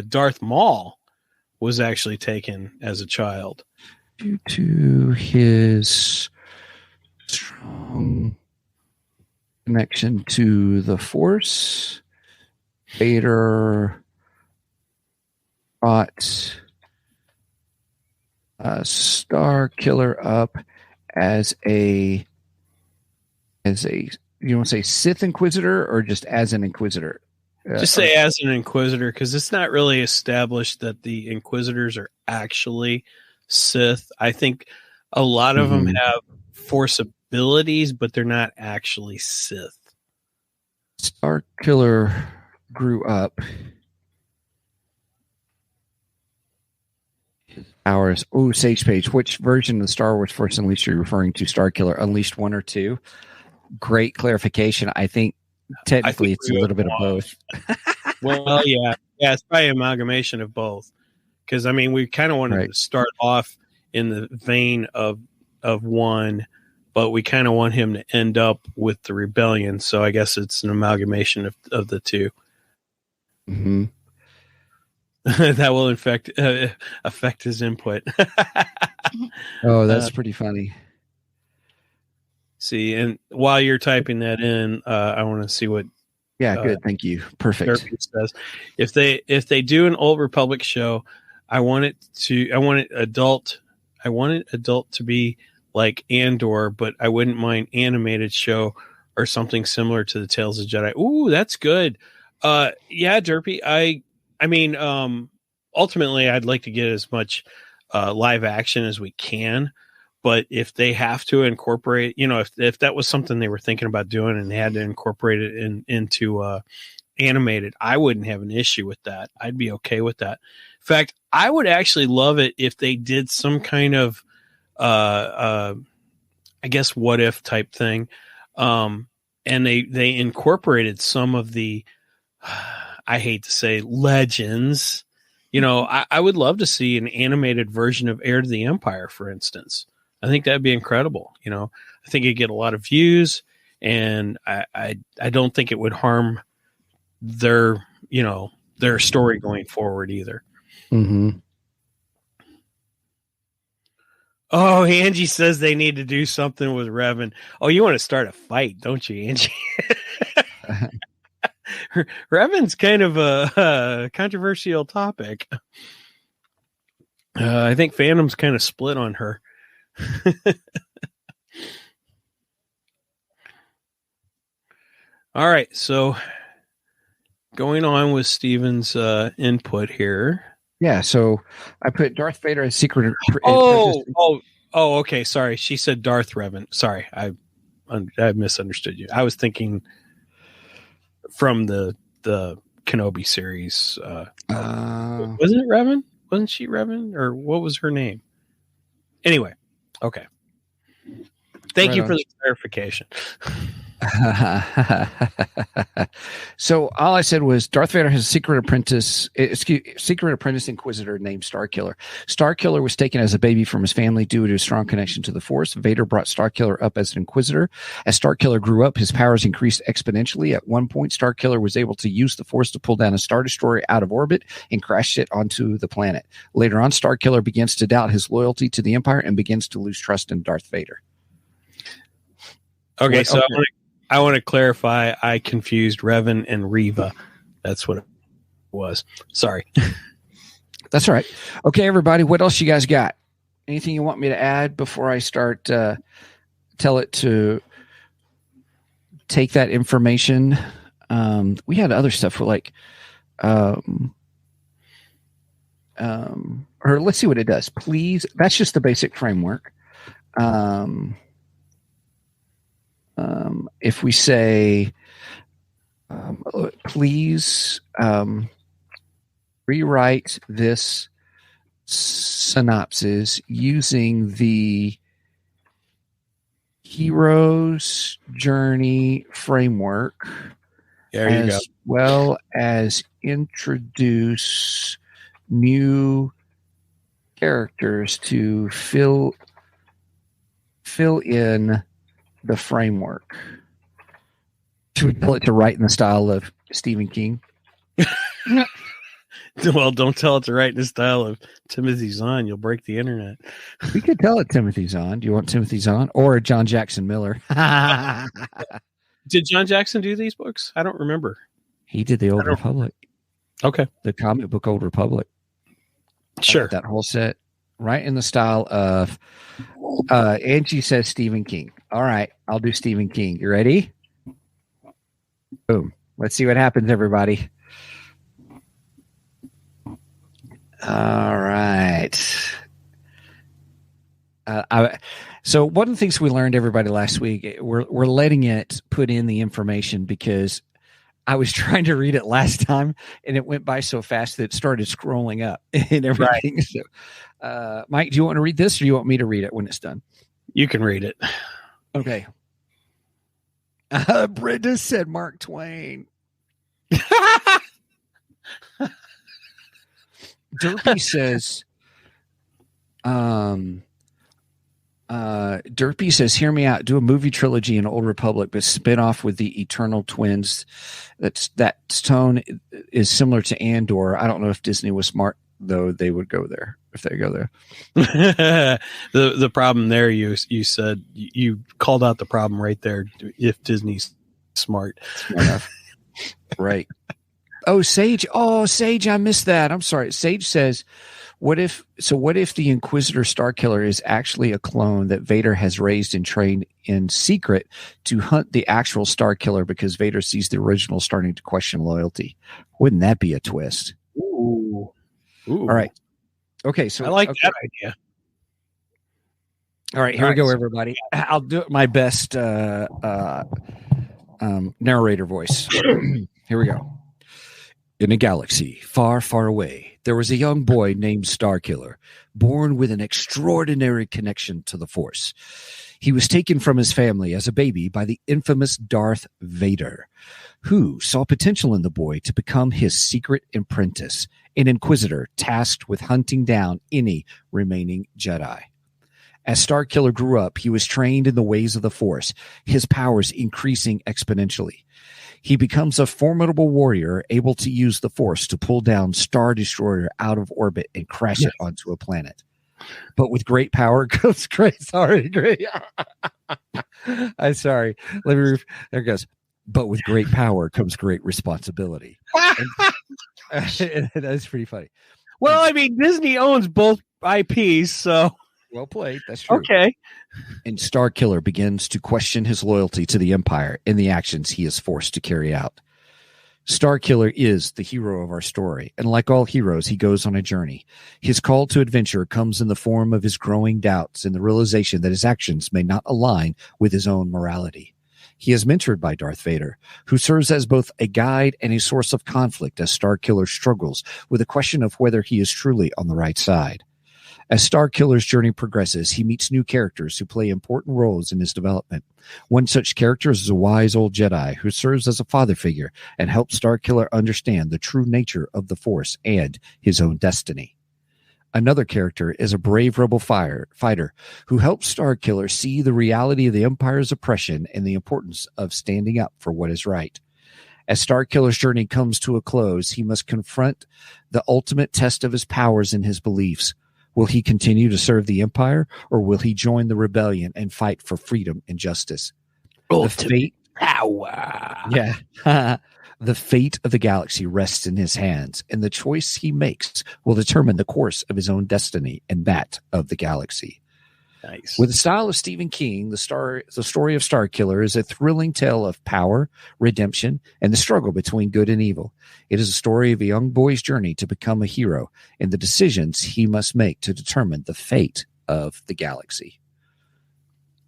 Darth Maul was actually taken as a child. Due to his strong connection to the Force, Vader brought Starkiller up as a you want to say Sith Inquisitor or just as an Inquisitor? Just say as an Inquisitor because it's not really established that the Inquisitors are actually Sith. I think a lot of them have Force abilities, but they're not actually Sith. Starkiller grew up. Hours. Oh, Sage Page. Which version of the Star Wars Force Unleashed are you referring to? Starkiller Unleashed 1 or 2? Great clarification. I think technically it's a little bit of both. Well, yeah, it's probably an amalgamation of both. Because I mean, we kind of wanted to start off in the vein of 1, but we kind of want him to end up with the rebellion. So I guess it's an amalgamation of the two. Mm-hmm. That will affect his input. Oh, that's pretty funny. See, and while you're typing that in, I want to see what. Yeah, good. Thank you. Perfect. Derpy says, if they do an Old Republic show, I want it adult to be like Andor, but I wouldn't mind animated show or something similar to the Tales of Jedi. Ooh, that's good. Yeah, Derpy. I mean, ultimately, I'd like to get as much live action as we can. But if they have to incorporate, if that was something they were thinking about doing and they had to incorporate it into animated, I wouldn't have an issue with that. I'd be okay with that. In fact, I would actually love it if they did some kind of, I guess, what if type thing, and they incorporated some of the. I hate to say legends. I would love to see an animated version of Heir to the Empire, for instance. I think that'd be incredible. I think it'd get a lot of views, and I don't think it would harm their story going forward either. Mm-hmm. Oh, Angie says they need to do something with Revan. Oh, you want to start a fight, don't you, Angie? Revan's kind of a controversial topic. I think fandom's kind of split on her. All right, so going on with Steven's input here. Yeah, so I put Darth Vader as secret. Okay. Sorry, she said Darth Revan. Sorry, I misunderstood you. I was thinking from the Kenobi series. Wasn't it Revan? Wasn't she Revan, or what was her name? Anyway, okay. Thank you for the clarification. So all I said was Darth Vader has a secret apprentice Inquisitor named Starkiller. Starkiller was taken as a baby from his family due to a strong connection to the Force. Vader brought Starkiller up as an Inquisitor. As Starkiller grew up, his powers increased exponentially. At one point, Starkiller was able to use the Force to pull down a Star Destroyer out of orbit and crash it onto the planet. Later on, Starkiller begins to doubt his loyalty to the Empire and begins to lose trust in Darth Vader. Okay, so I want to clarify. I confused Revan and Reva. That's what it was. Sorry. That's all right. Okay, everybody, what else you guys got? Anything you want me to add before I start? Tell it to take that information. We had other stuff like, or let's see what it does. Please, that's just the basic framework. If we say, please rewrite this synopsis using the hero's journey framework, as well as introduce new characters to fill in the framework. Should we tell it to write in the style of Stephen King? Well, don't tell it to write in the style of Timothy Zahn. You'll break the internet. We could tell it Timothy Zahn. Do you want Timothy Zahn or John Jackson Miller? Did John Jackson do these books? I don't remember. He did the Old Republic. Okay. The comic book Old Republic. Sure. That whole set. Right in the style of Angie says Stephen King. All right, I'll do Stephen King. You ready? Boom. Let's see what happens, everybody. All right. So one of the things we learned, everybody, last week, we're letting it put in the information because I was trying to read it last time and it went by so fast that it started scrolling up and everything. Right. So Mike, do you want to read this or do you want me to read it when it's done? You can read it. Okay. Brenda said Mark Twain. Derpy says, Derpy says, hear me out. Do a movie trilogy in Old Republic, but spin off with the Eternal Twins. That tone is similar to Andor. I don't know if Disney was smart, though. They would go there if they go there. The problem there, you said, you called out the problem right there. If Disney's smart enough. Right. Oh, Sage, I missed that. I'm sorry. Sage says, what if the Inquisitor Starkiller is actually a clone that Vader has raised and trained in secret to hunt the actual Starkiller because Vader sees the original starting to question loyalty? Wouldn't that be a twist? Ooh. All right. Okay, so I like that idea. All right, here we go, everybody. I'll do my best narrator voice. Here we go. In a galaxy far, far away, there was a young boy named Starkiller, born with an extraordinary connection to the Force. He was taken from his family as a baby by the infamous Darth Vader, who saw potential in the boy to become his secret apprentice, an Inquisitor tasked with hunting down any remaining Jedi. As Starkiller grew up, he was trained in the ways of the Force, his powers increasing exponentially. He becomes a formidable warrior, able to use the Force to pull down Star Destroyer out of orbit and crash it onto a planet. But with great power comes great. I'm sorry. There it goes. But with great power comes great responsibility. That's pretty funny. Well, I mean, Disney owns both IPs, so. Well played. That's true. Okay. And Starkiller begins to question his loyalty to the Empire and the actions he is forced to carry out. Starkiller is the hero of our story, and like all heroes, he goes on a journey. His call to adventure comes in the form of his growing doubts and the realization that his actions may not align with his own morality. He is mentored by Darth Vader, who serves as both a guide and a source of conflict as Starkiller struggles with the question of whether he is truly on the right side. As Starkiller's journey progresses, he meets new characters who play important roles in his development. One such character is a wise old Jedi who serves as a father figure and helps Starkiller understand the true nature of the Force and his own destiny. Another character is a brave rebel fighter who helps Starkiller see the reality of the Empire's oppression and the importance of standing up for what is right. As Starkiller's journey comes to a close, he must confront the ultimate test of his powers and his beliefs. Will he continue to serve the Empire, or will he join the rebellion and fight for freedom and justice? Ultimate power. Yeah. The fate of the galaxy rests in his hands, and the choice he makes will determine the course of his own destiny and that of the galaxy. Nice. With the style of Stephen King, the story of Starkiller is a thrilling tale of power, redemption, and the struggle between good and evil. It is a story of a young boy's journey to become a hero and the decisions he must make to determine the fate of the galaxy.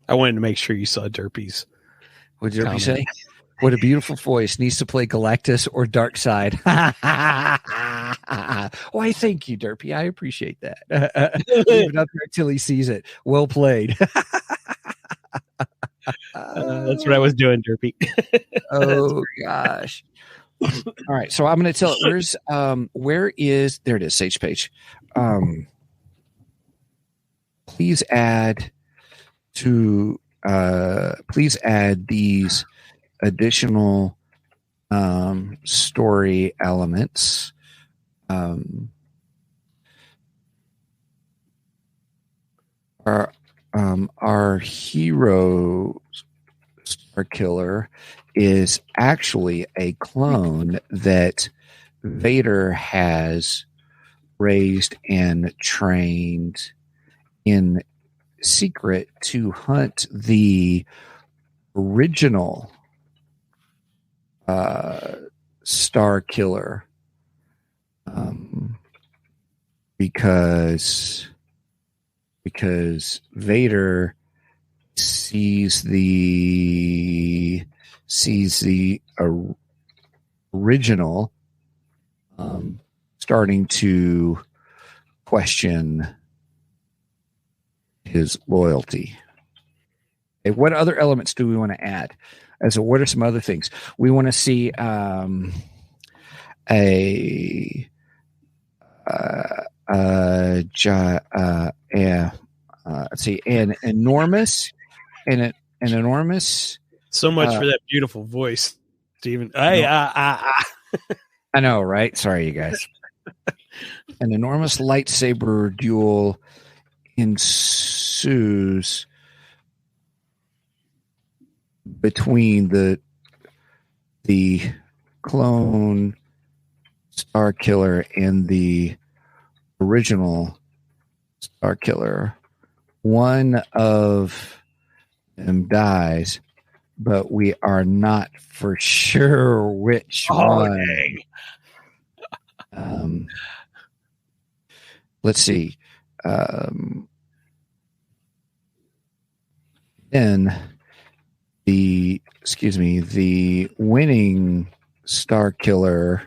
I wanted to make sure you saw Derpy's. What did Derpy say? What a beautiful voice. Needs to play Galactus or Darkseid. Why, thank you, Derpy. I appreciate that. Leave it up there until he sees it. Well played. That's what I was doing, Derpy. Oh, gosh. All right. So I'm going to tell it. Where is, there it is, Sage Page. Please add these additional story elements. Our hero Starkiller is actually a clone that Vader has raised and trained in secret to hunt the original Starkiller, because Vader sees the original starting to question his loyalty. Okay, what other elements do we want to add? So what are some other things? We want to see let's see, an enormous. So much for that beautiful voice, Stephen. I know, right? Sorry, you guys. An enormous lightsaber duel ensues between the clone Starkiller and the original Starkiller. One of them dies, but we are not for sure which one. Let's see. Then the winning Starkiller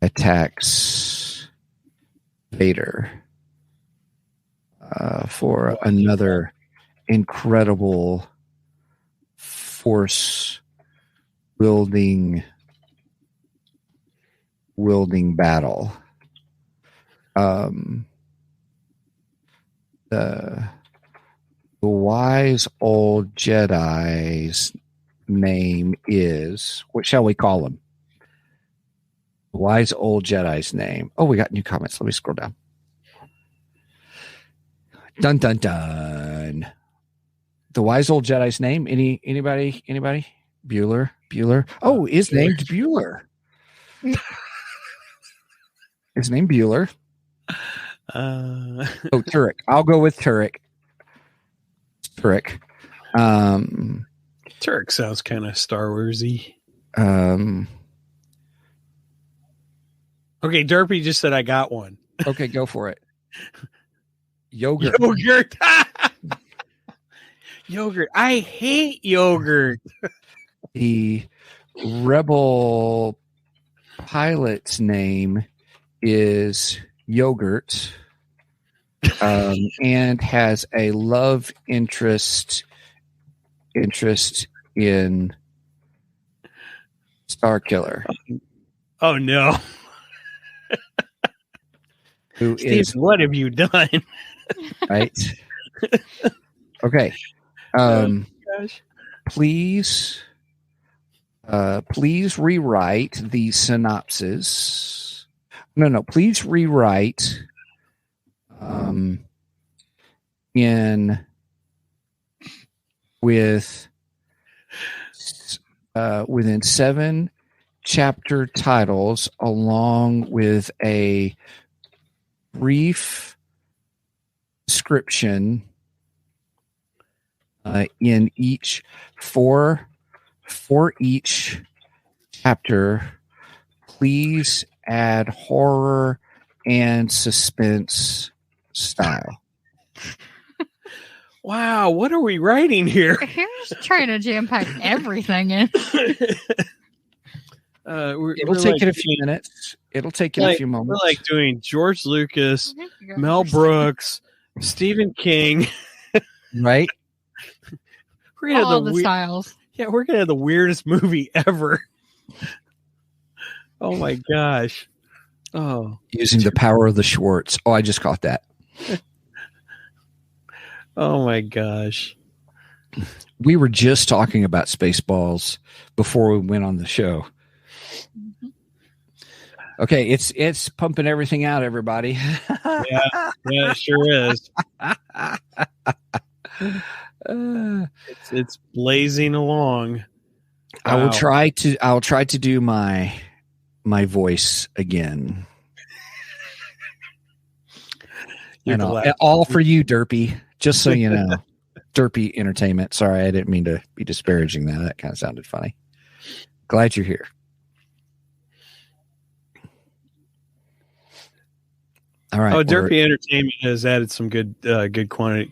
attacks Vader for another incredible force wielding battle. The wise old Jedi's name is, what shall we call him? The wise old Jedi's name. Oh, we got new comments. Let me scroll down. Dun dun dun. The wise old Jedi's name. Anybody? Bueller. Oh, his name's Bueller. His name Bueller. Turek. I'll go with Turek. Turek sounds kind of Star Warsy. Okay, Derpy just said I got one. Okay, go for it. Yogurt. Yogurt. I hate yogurt. The rebel pilot's name is Yogurt, and has a love interest in Starkiller. Oh no. Who Steve, is, what have you done? right? Okay. Gosh. Please rewrite the synopsis. No. Please rewrite within 7 chapter titles, along with a brief description in each for each chapter. Please add horror and suspense style. Wow, what are we writing here? Here's trying to jam pack everything in. It'll take it a few minutes. It'll take it a few moments. We're like doing George Lucas, Mel Brooks, Stephen King. Right? We're gonna all the styles. Yeah, we're gonna have the weirdest movie ever. Oh my gosh. Oh. Using the power of the Schwartz. Oh, I just caught that. Oh my gosh. We were just talking about Spaceballs before we went on the show. Okay, it's pumping everything out, everybody. Yeah, it sure is. It's blazing along. Wow. I'll try to do my voice again. All for you, Derpy. Just so you know. Derpy Entertainment. Sorry, I didn't mean to be disparaging that. That kind of sounded funny. Glad you're here. All right. Oh, Derpy Entertainment has added some good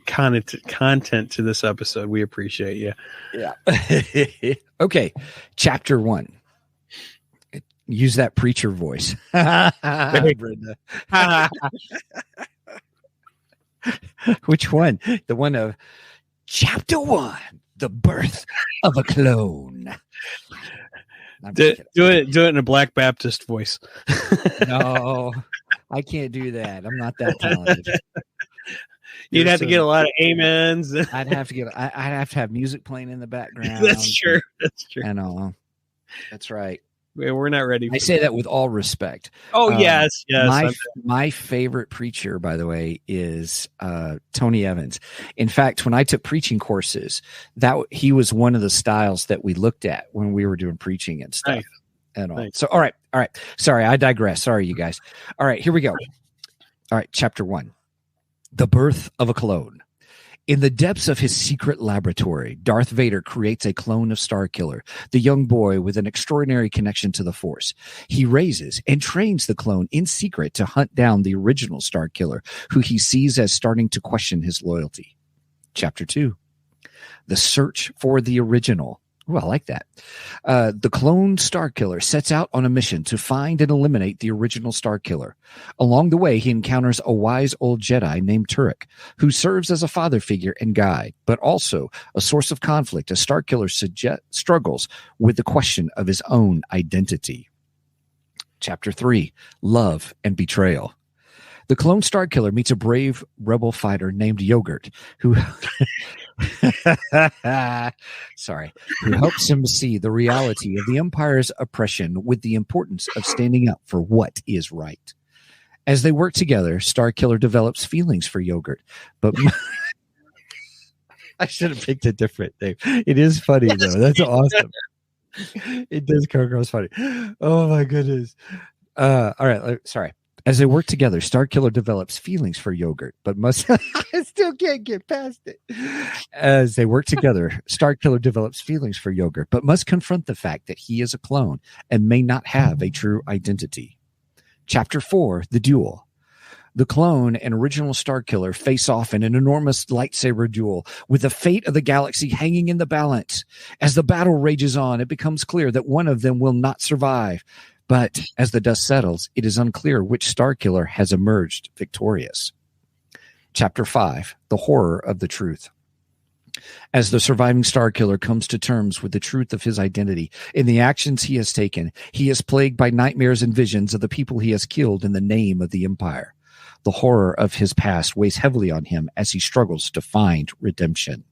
content to this episode. We appreciate you. Yeah. Okay. Chapter 1. Use that preacher voice. Brenda. Which one? The one of Chapter 1, The Birth of a Clone. Do it in a Black Baptist voice. No, I can't do that. I'm not that talented. You'd have to get a lot of amens. I'd have to have music playing in the background. That's true. That's true. I know. That's right. We're not ready. I say that with all respect. Oh, yes. My favorite preacher, by the way, is Tony Evans. In fact, when I took preaching courses, he was one of the styles that we looked at when we were doing preaching and stuff. Nice. And all. Nice. So, all right. Sorry, I digress. Sorry, you guys. All right, here we go. All right, Chapter 1, The Birth of a Clone. In the depths of his secret laboratory, Darth Vader creates a clone of Starkiller, the young boy with an extraordinary connection to the Force. He raises and trains the clone in secret to hunt down the original Starkiller, who he sees as starting to question his loyalty. Chapter 2, The Search for the Original. Oh, I like that. The clone Starkiller sets out on a mission to find and eliminate the original Starkiller. Along the way, he encounters a wise old Jedi named Turek, who serves as a father figure and guide, but also a source of conflict as Starkiller struggles with the question of his own identity. Chapter 3, Love and Betrayal. The clone Starkiller meets a brave rebel fighter named Yogurt, who who helps him see the reality of the Empire's oppression with the importance of standing up for what is right. As they work together, Starkiller develops feelings for Yogurt, but I should have picked a different name. It is funny though. That's awesome. It does come across funny. Oh my goodness. All right. Sorry. As they work together, Starkiller develops feelings for Yogurt, but must I still can't get past it. As they work together, Starkiller develops feelings for Yogurt, but must confront the fact that he is a clone and may not have a true identity. Chapter 4, The Duel. The clone and original Starkiller face off in an enormous lightsaber duel with the fate of the galaxy hanging in the balance. As the battle rages on, it becomes clear that one of them will not survive. But as the dust settles, it is unclear which Starkiller has emerged victorious. Chapter 5, The Horror of the Truth. As the surviving Starkiller comes to terms with the truth of his identity in the actions he has taken, he is plagued by nightmares and visions of the people he has killed in the name of the Empire. The horror of his past weighs heavily on him as he struggles to find redemption.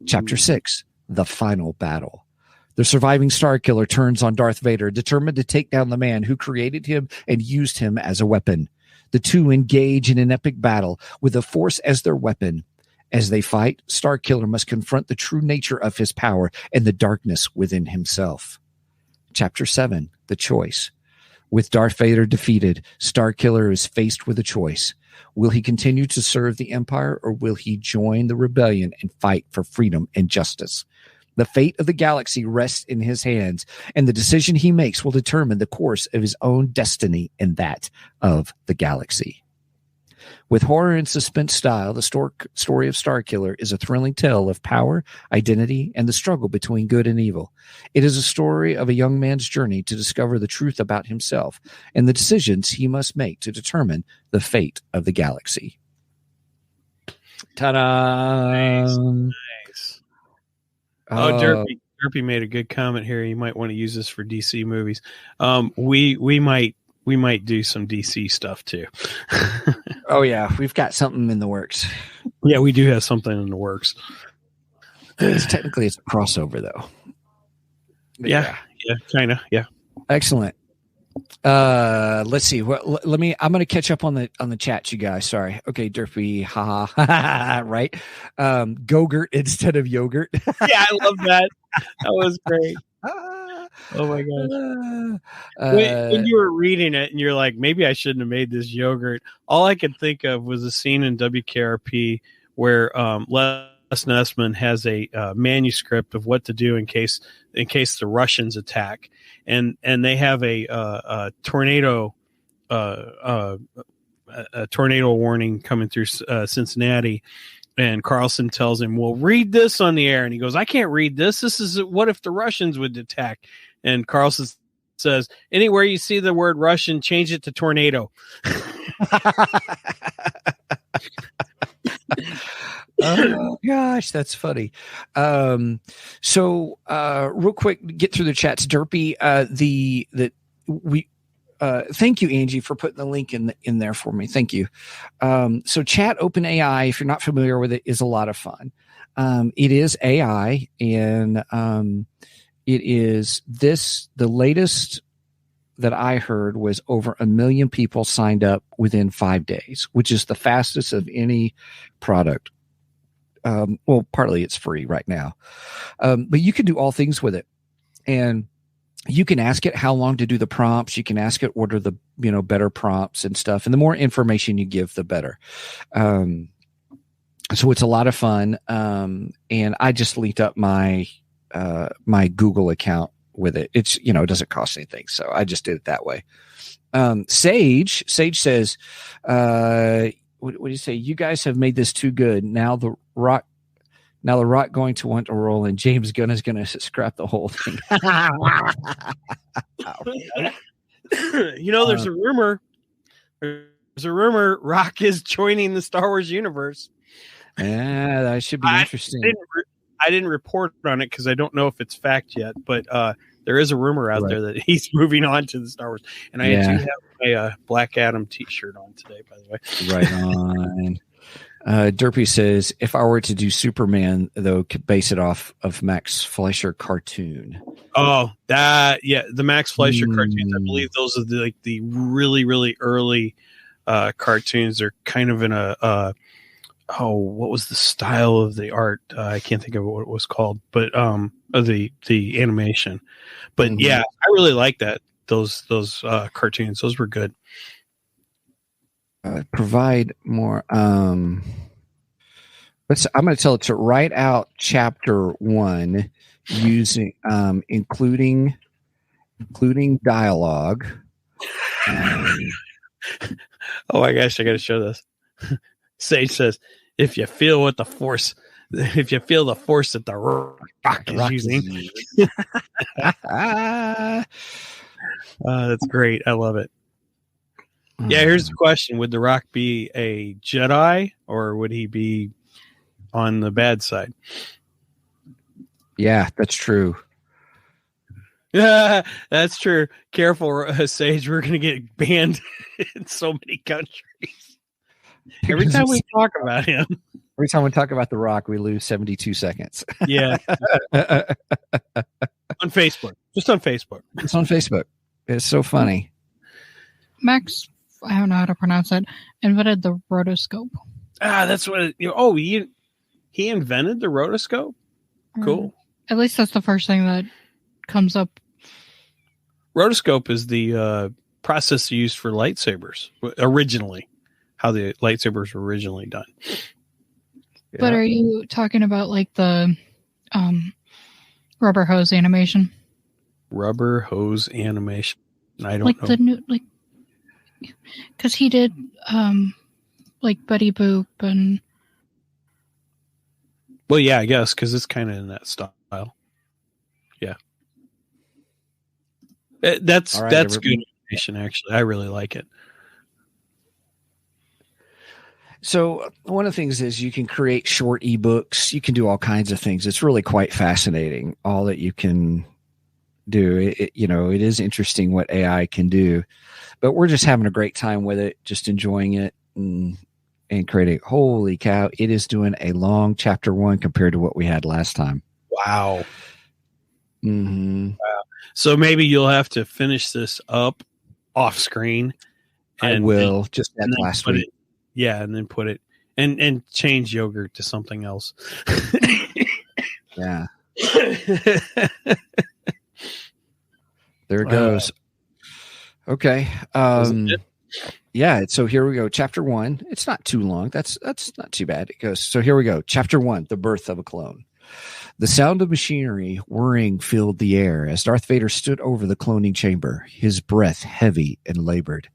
Chapter 6, The Final Battle. The surviving Starkiller turns on Darth Vader, determined to take down the man who created him and used him as a weapon. The two engage in an epic battle with the Force as their weapon. As they fight, Starkiller must confront the true nature of his power and the darkness within himself. Chapter 7, The Choice. With Darth Vader defeated, Starkiller is faced with a choice. Will he continue to serve the Empire, or will he join the rebellion and fight for freedom and justice? The fate of the galaxy rests in his hands, and the decision he makes will determine the course of his own destiny and that of the galaxy. With horror and suspense style, the story of Starkiller is a thrilling tale of power, identity, and the struggle between good and evil. It is a story of a young man's journey to discover the truth about himself and the decisions he must make to determine the fate of the galaxy. Ta-da! Nice. Oh, Derpy made a good comment here. You might want to use this for DC movies. We might do some DC stuff too. Oh yeah, we've got something in the works. Yeah, we do have something in the works. It's technically a crossover though. But yeah, kind of. Yeah. Excellent. Let's see. I'm going to catch up on the chat, you guys. Sorry. Okay, Derpy. Ha. Right. Gogurt instead of yogurt. Yeah, I love that. That was great. Oh my gosh. When you were reading it and you're like, maybe I shouldn't have made this yogurt. All I could think of was a scene in WKRP where Les Nessman has a manuscript of what to do in case the Russians attack. And they have a tornado warning coming through Cincinnati, and Carlson tells him, "Well, read this on the air." And he goes, "I can't read this. This is what if the Russians would attack?" And Carlson says, "Anywhere you see the word Russian, change it to tornado." Oh gosh, that's funny. So real quick, get through the chats. Derpy, thank you, Angie, for putting the link in there for me. Thank you. So Chat OpenAI, if you're not familiar with it, is a lot of fun. It is AI, and it is the latest that I heard was over 1 million people signed up within 5 days, which is the fastest of any product. Well, partly it's free right now, but you can do all things with it, and you can ask it how long to do the prompts. You can ask it order the better prompts and stuff, and the more information you give, the better. So it's a lot of fun, and I just linked up my Google account with it. It's it doesn't cost anything, so I just did it that way. Sage says, what do you say? You guys have made this too good. Now the Rock going to want to roll, and James Gunn is going to scrap the whole thing. There's a rumor. There's a rumor Rock is joining the Star Wars universe. Yeah, that should be interesting. I didn't report on it because I don't know if it's fact yet, but there is a rumor out there that he's moving on to the Star Wars. And I do have my Black Adam t-shirt on today, by the way. Right on. Derpy says, if I were to do Superman, though, could base it off of Max Fleischer cartoon. Oh, the Max Fleischer cartoons. I believe those are the really, really early cartoons. They're kind of in what was the style of the art? I can't think of what it was called, but the animation. But yeah, I really like that. Those cartoons. Those were good. Provide more. I'm going to tell it to write out chapter 1 using including dialogue. Oh my gosh, I got to show this. Sage says, if you feel the force that the Rock is using. That's great. I love it. Yeah, here's the question. Would the Rock be a Jedi, or would he be on the bad side? Yeah, that's true. Yeah, that's true. Careful, Sage. We're going to get banned in so many countries. Every time we talk about him. Every time we talk about The Rock, we lose 72 seconds. Yeah. On Facebook. Just on Facebook. It's on Facebook. It's so funny. Max, I don't know how to pronounce it, invented the rotoscope. That's what he invented the rotoscope? Cool. At least that's the first thing that comes up. Rotoscope is the process used for lightsabers originally. How the lightsabers were originally done. Yeah. But are you talking about like the rubber hose animation? Rubber hose animation. I don't know. The new because he did like Betty Boop and. Well, yeah, I guess because it's kind of in that style. Yeah, that's good animation. Actually, I really like it. So one of the things is you can create short ebooks. You can do all kinds of things. It's really quite fascinating, all that you can do. It is interesting what AI can do, but we're just having a great time with it, just enjoying it and creating. Holy cow. It is doing a long chapter 1 compared to what we had last time. Wow. Mm-hmm. Wow. So maybe you'll have to finish this up off screen. I will just that last week. Yeah, and then put it and change yogurt to something else. Yeah. There it goes. Okay. Yeah, so here we go. Chapter 1. It's not too long. That's not too bad. It goes. So here we go. Chapter 1, The Birth of a Clone. The sound of machinery whirring filled the air as Darth Vader stood over the cloning chamber, his breath heavy and labored.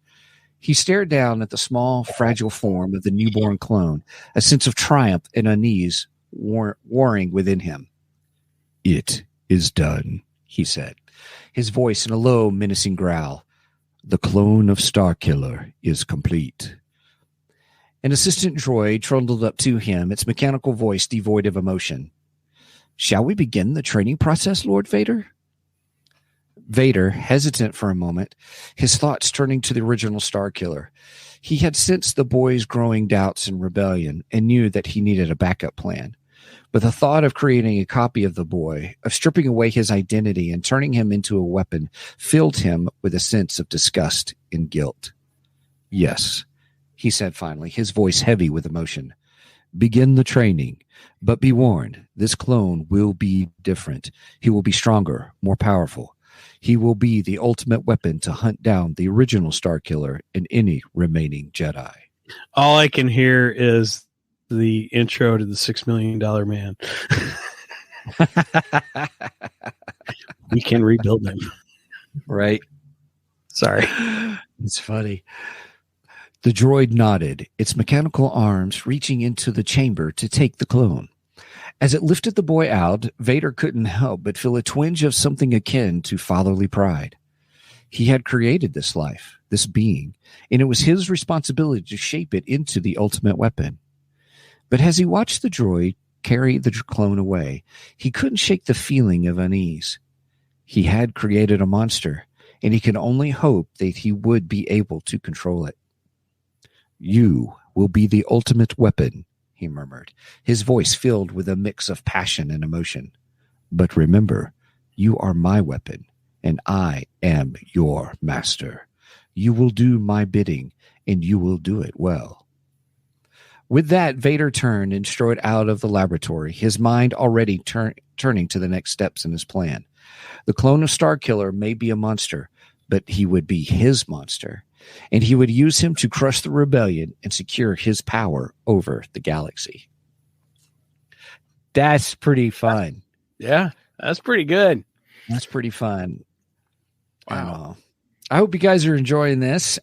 He stared down at the small, fragile form of the newborn clone, a sense of triumph and unease warring within him. It is done, he said, his voice in a low, menacing growl. The clone of Starkiller is complete. An assistant droid trundled up to him, its mechanical voice devoid of emotion. Shall we begin the training process, Lord Vader? Vader, hesitant for a moment, his thoughts turning to the original Starkiller. He had sensed the boy's growing doubts and rebellion and knew that he needed a backup plan. But the thought of creating a copy of the boy, of stripping away his identity and turning him into a weapon, filled him with a sense of disgust and guilt. Yes, he said finally, his voice heavy with emotion. Begin the training, but be warned, this clone will be different. He will be stronger, more powerful. He will be the ultimate weapon to hunt down the original Starkiller and any remaining Jedi. All I can hear is the intro to the $6 Million Man. We can rebuild him. Right. Sorry. It's funny. The droid nodded, its mechanical arms reaching into the chamber to take the clone. As it lifted the boy out, Vader couldn't help but feel a twinge of something akin to fatherly pride. He had created this life, this being, and it was his responsibility to shape it into the ultimate weapon. But as he watched the droid carry the clone away, he couldn't shake the feeling of unease. He had created a monster, and he could only hope that he would be able to control it. You will be the ultimate weapon, he murmured, his voice filled with a mix of passion and emotion. But remember, you are my weapon, and I am your master. You will do my bidding, and you will do it well. With that, Vader turned and strode out of the laboratory, his mind already turning to the next steps in his plan. The clone of Starkiller may be a monster, but he would be his monster, and he would use him to crush the rebellion and secure his power over the galaxy. That's pretty fun. Yeah, that's pretty good. That's pretty fun. Wow. I hope you guys are enjoying this.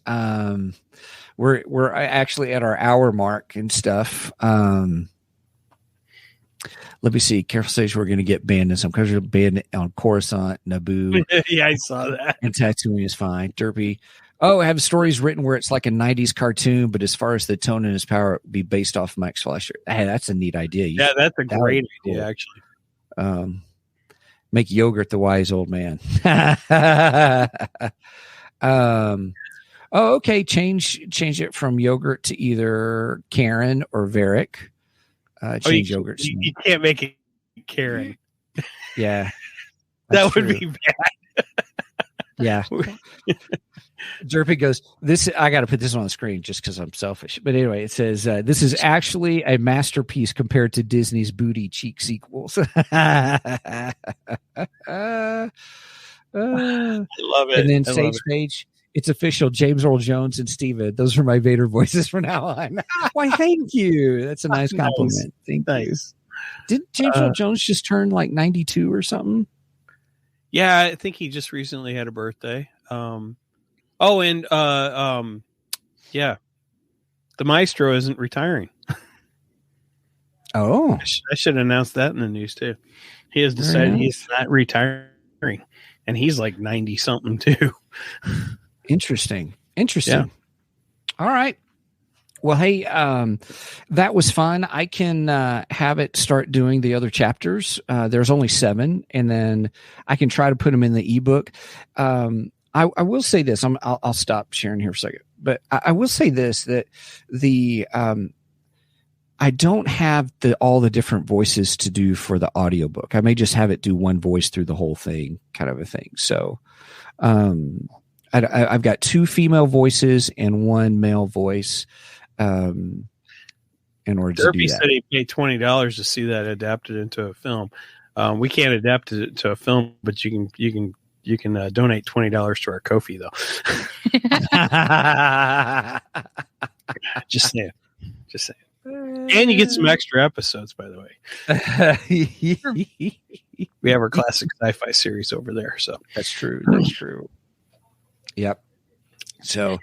We're actually at our hour mark and stuff. Let me see. Careful says we're going to get banned in some countries. We're banned on Coruscant, Naboo. Yeah, I saw that. And Tatooine is fine. Derpy. Oh, I have stories written where it's like a 90s cartoon, but as far as the tone and his power, it would be based off Max Fleischer. Hey, that's a neat idea. Yeah, that's a great idea, actually. Make Yogurt the wise old man. Oh, okay. Change it from Yogurt to either Karen or Varric. Change Yogurt. You can't make it Karen. Yeah. That would be bad. Yeah. Derpy goes, I got to put this on the screen just because I'm selfish. But anyway, it says, this is actually a masterpiece compared to Disney's booty cheek sequels. I love it. And then Sage Page, it's official. James Earl Jones and Steven. Those are my Vader voices from now on. Why, thank you. That's a nice compliment. Thank you. Did James Earl Jones just turn like 92 or something? Yeah, I think he just recently had a birthday. Yeah, the Maestro isn't retiring. Oh, I should announce that in the news too. He has decided he's not retiring, and he's like 90 something too. Interesting. Yeah. All right. Well, hey, that was fun. I can have it start doing the other chapters. There's only 7, and then I can try to put them in the ebook. I will say this. I'll stop sharing here for a second, but I will say this, that I don't have all the different voices to do for the audiobook. I may just have it do one voice through the whole thing, kind of a thing. So I've got 2 female voices and 1 male voice in order to do that. Said he paid $20 to see that adapted into a film. We can't adapt it to a film, but you can donate $20 to our Ko-fi though. Just saying. And you get some extra episodes, by the way. We have our classic sci-fi series over there. So that's true. Yep. So,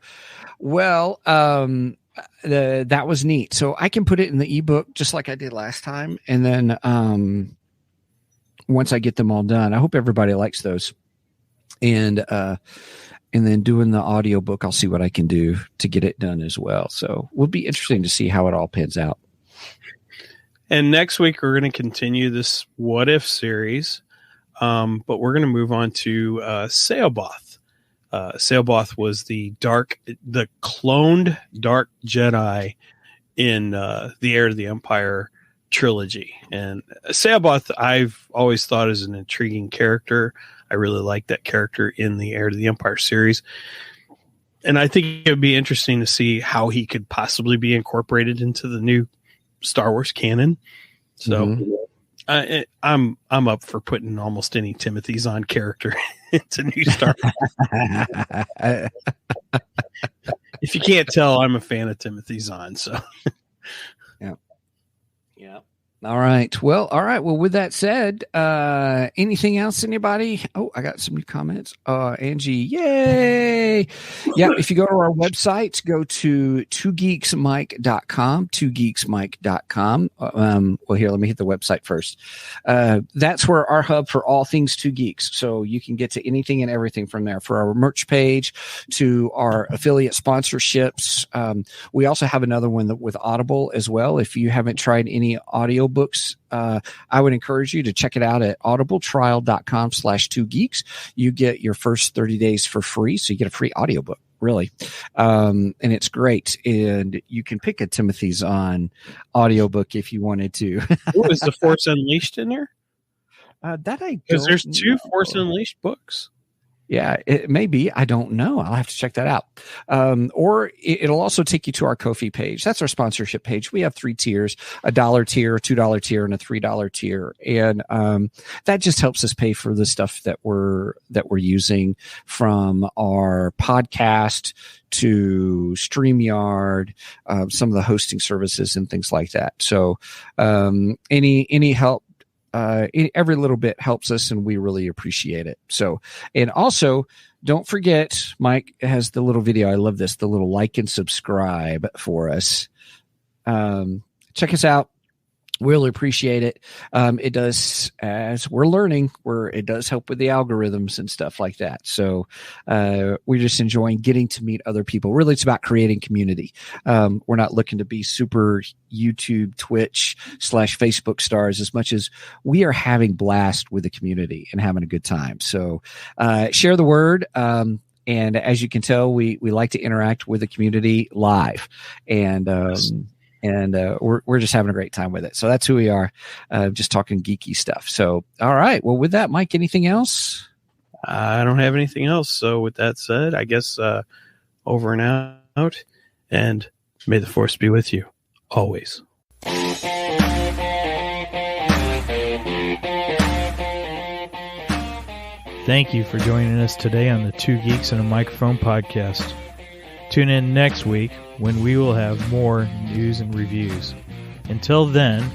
well, that was neat. So I can put it in the ebook just like I did last time. And then once I get them all done, I hope everybody likes those. And and then doing the audiobook, I'll see what I can do to get it done as well. So it will be interesting to see how it all pans out. And next week, we're going to continue this What If series, but we're going to move on to Sailboth. Sailboth was the cloned Dark Jedi in the Heir to the Empire trilogy. And Sailboth, I've always thought is an intriguing character. I really like that character in the Heir to the Empire series. And I think it would be interesting to see how he could possibly be incorporated into the new Star Wars canon. So I'm up for putting almost any Timothy Zahn character into new Star Wars. If you can't tell, I'm a fan of Timothy Zahn. So yeah. All right. Well, with that said, anything else, anybody? Oh, I got some new comments. Angie, yay. Yeah. If you go to our website, go to twogeeksmike.com, well, here, let me hit the website first. That's where our hub for all things Two Geeks. So you can get to anything and everything from there, for our merch page to our affiliate sponsorships. We also have another one with Audible as well. If you haven't tried any audio books, I would encourage you to check it out at audibletrial.com/2geeks. You get your first 30 days for free. So you get a free audiobook, really. And it's great. And you can pick a Timothy Zahn audiobook if you wanted to. Is the Force Unleashed in there? That I Because don't there's two know. Force Unleashed books. Yeah, it may be. I don't know. I'll have to check that out. Or it'll also take you to our Ko-fi page. That's our sponsorship page. We have 3 tiers: $1 tier, a $2 tier, and a $3 tier. And that just helps us pay for the stuff that we're using, from our podcast to StreamYard, some of the hosting services and things like that. So any help, every little bit helps us, and we really appreciate it. So, and also don't forget, Mike has the little video. I love this, the little like and subscribe for us. Check us out. We'll appreciate it. It does, as we're learning, it does help with the algorithms and stuff like that. So we're just enjoying getting to meet other people. Really, it's about creating community. We're not looking to be super YouTube, Twitch / Facebook stars, as much as we are having blast with the community and having a good time. So share the word. And as you can tell, we like to interact with the community live, and we're just having a great time with it. So that's who we are, just talking geeky stuff. So, all right. Well, with that, Mike, anything else? I don't have anything else. So with that said, I guess over and out, and may the Force be with you always. Thank you for joining us today on the Two Geeks and a Microphone podcast. Tune in next week when we will have more news and reviews. Until then,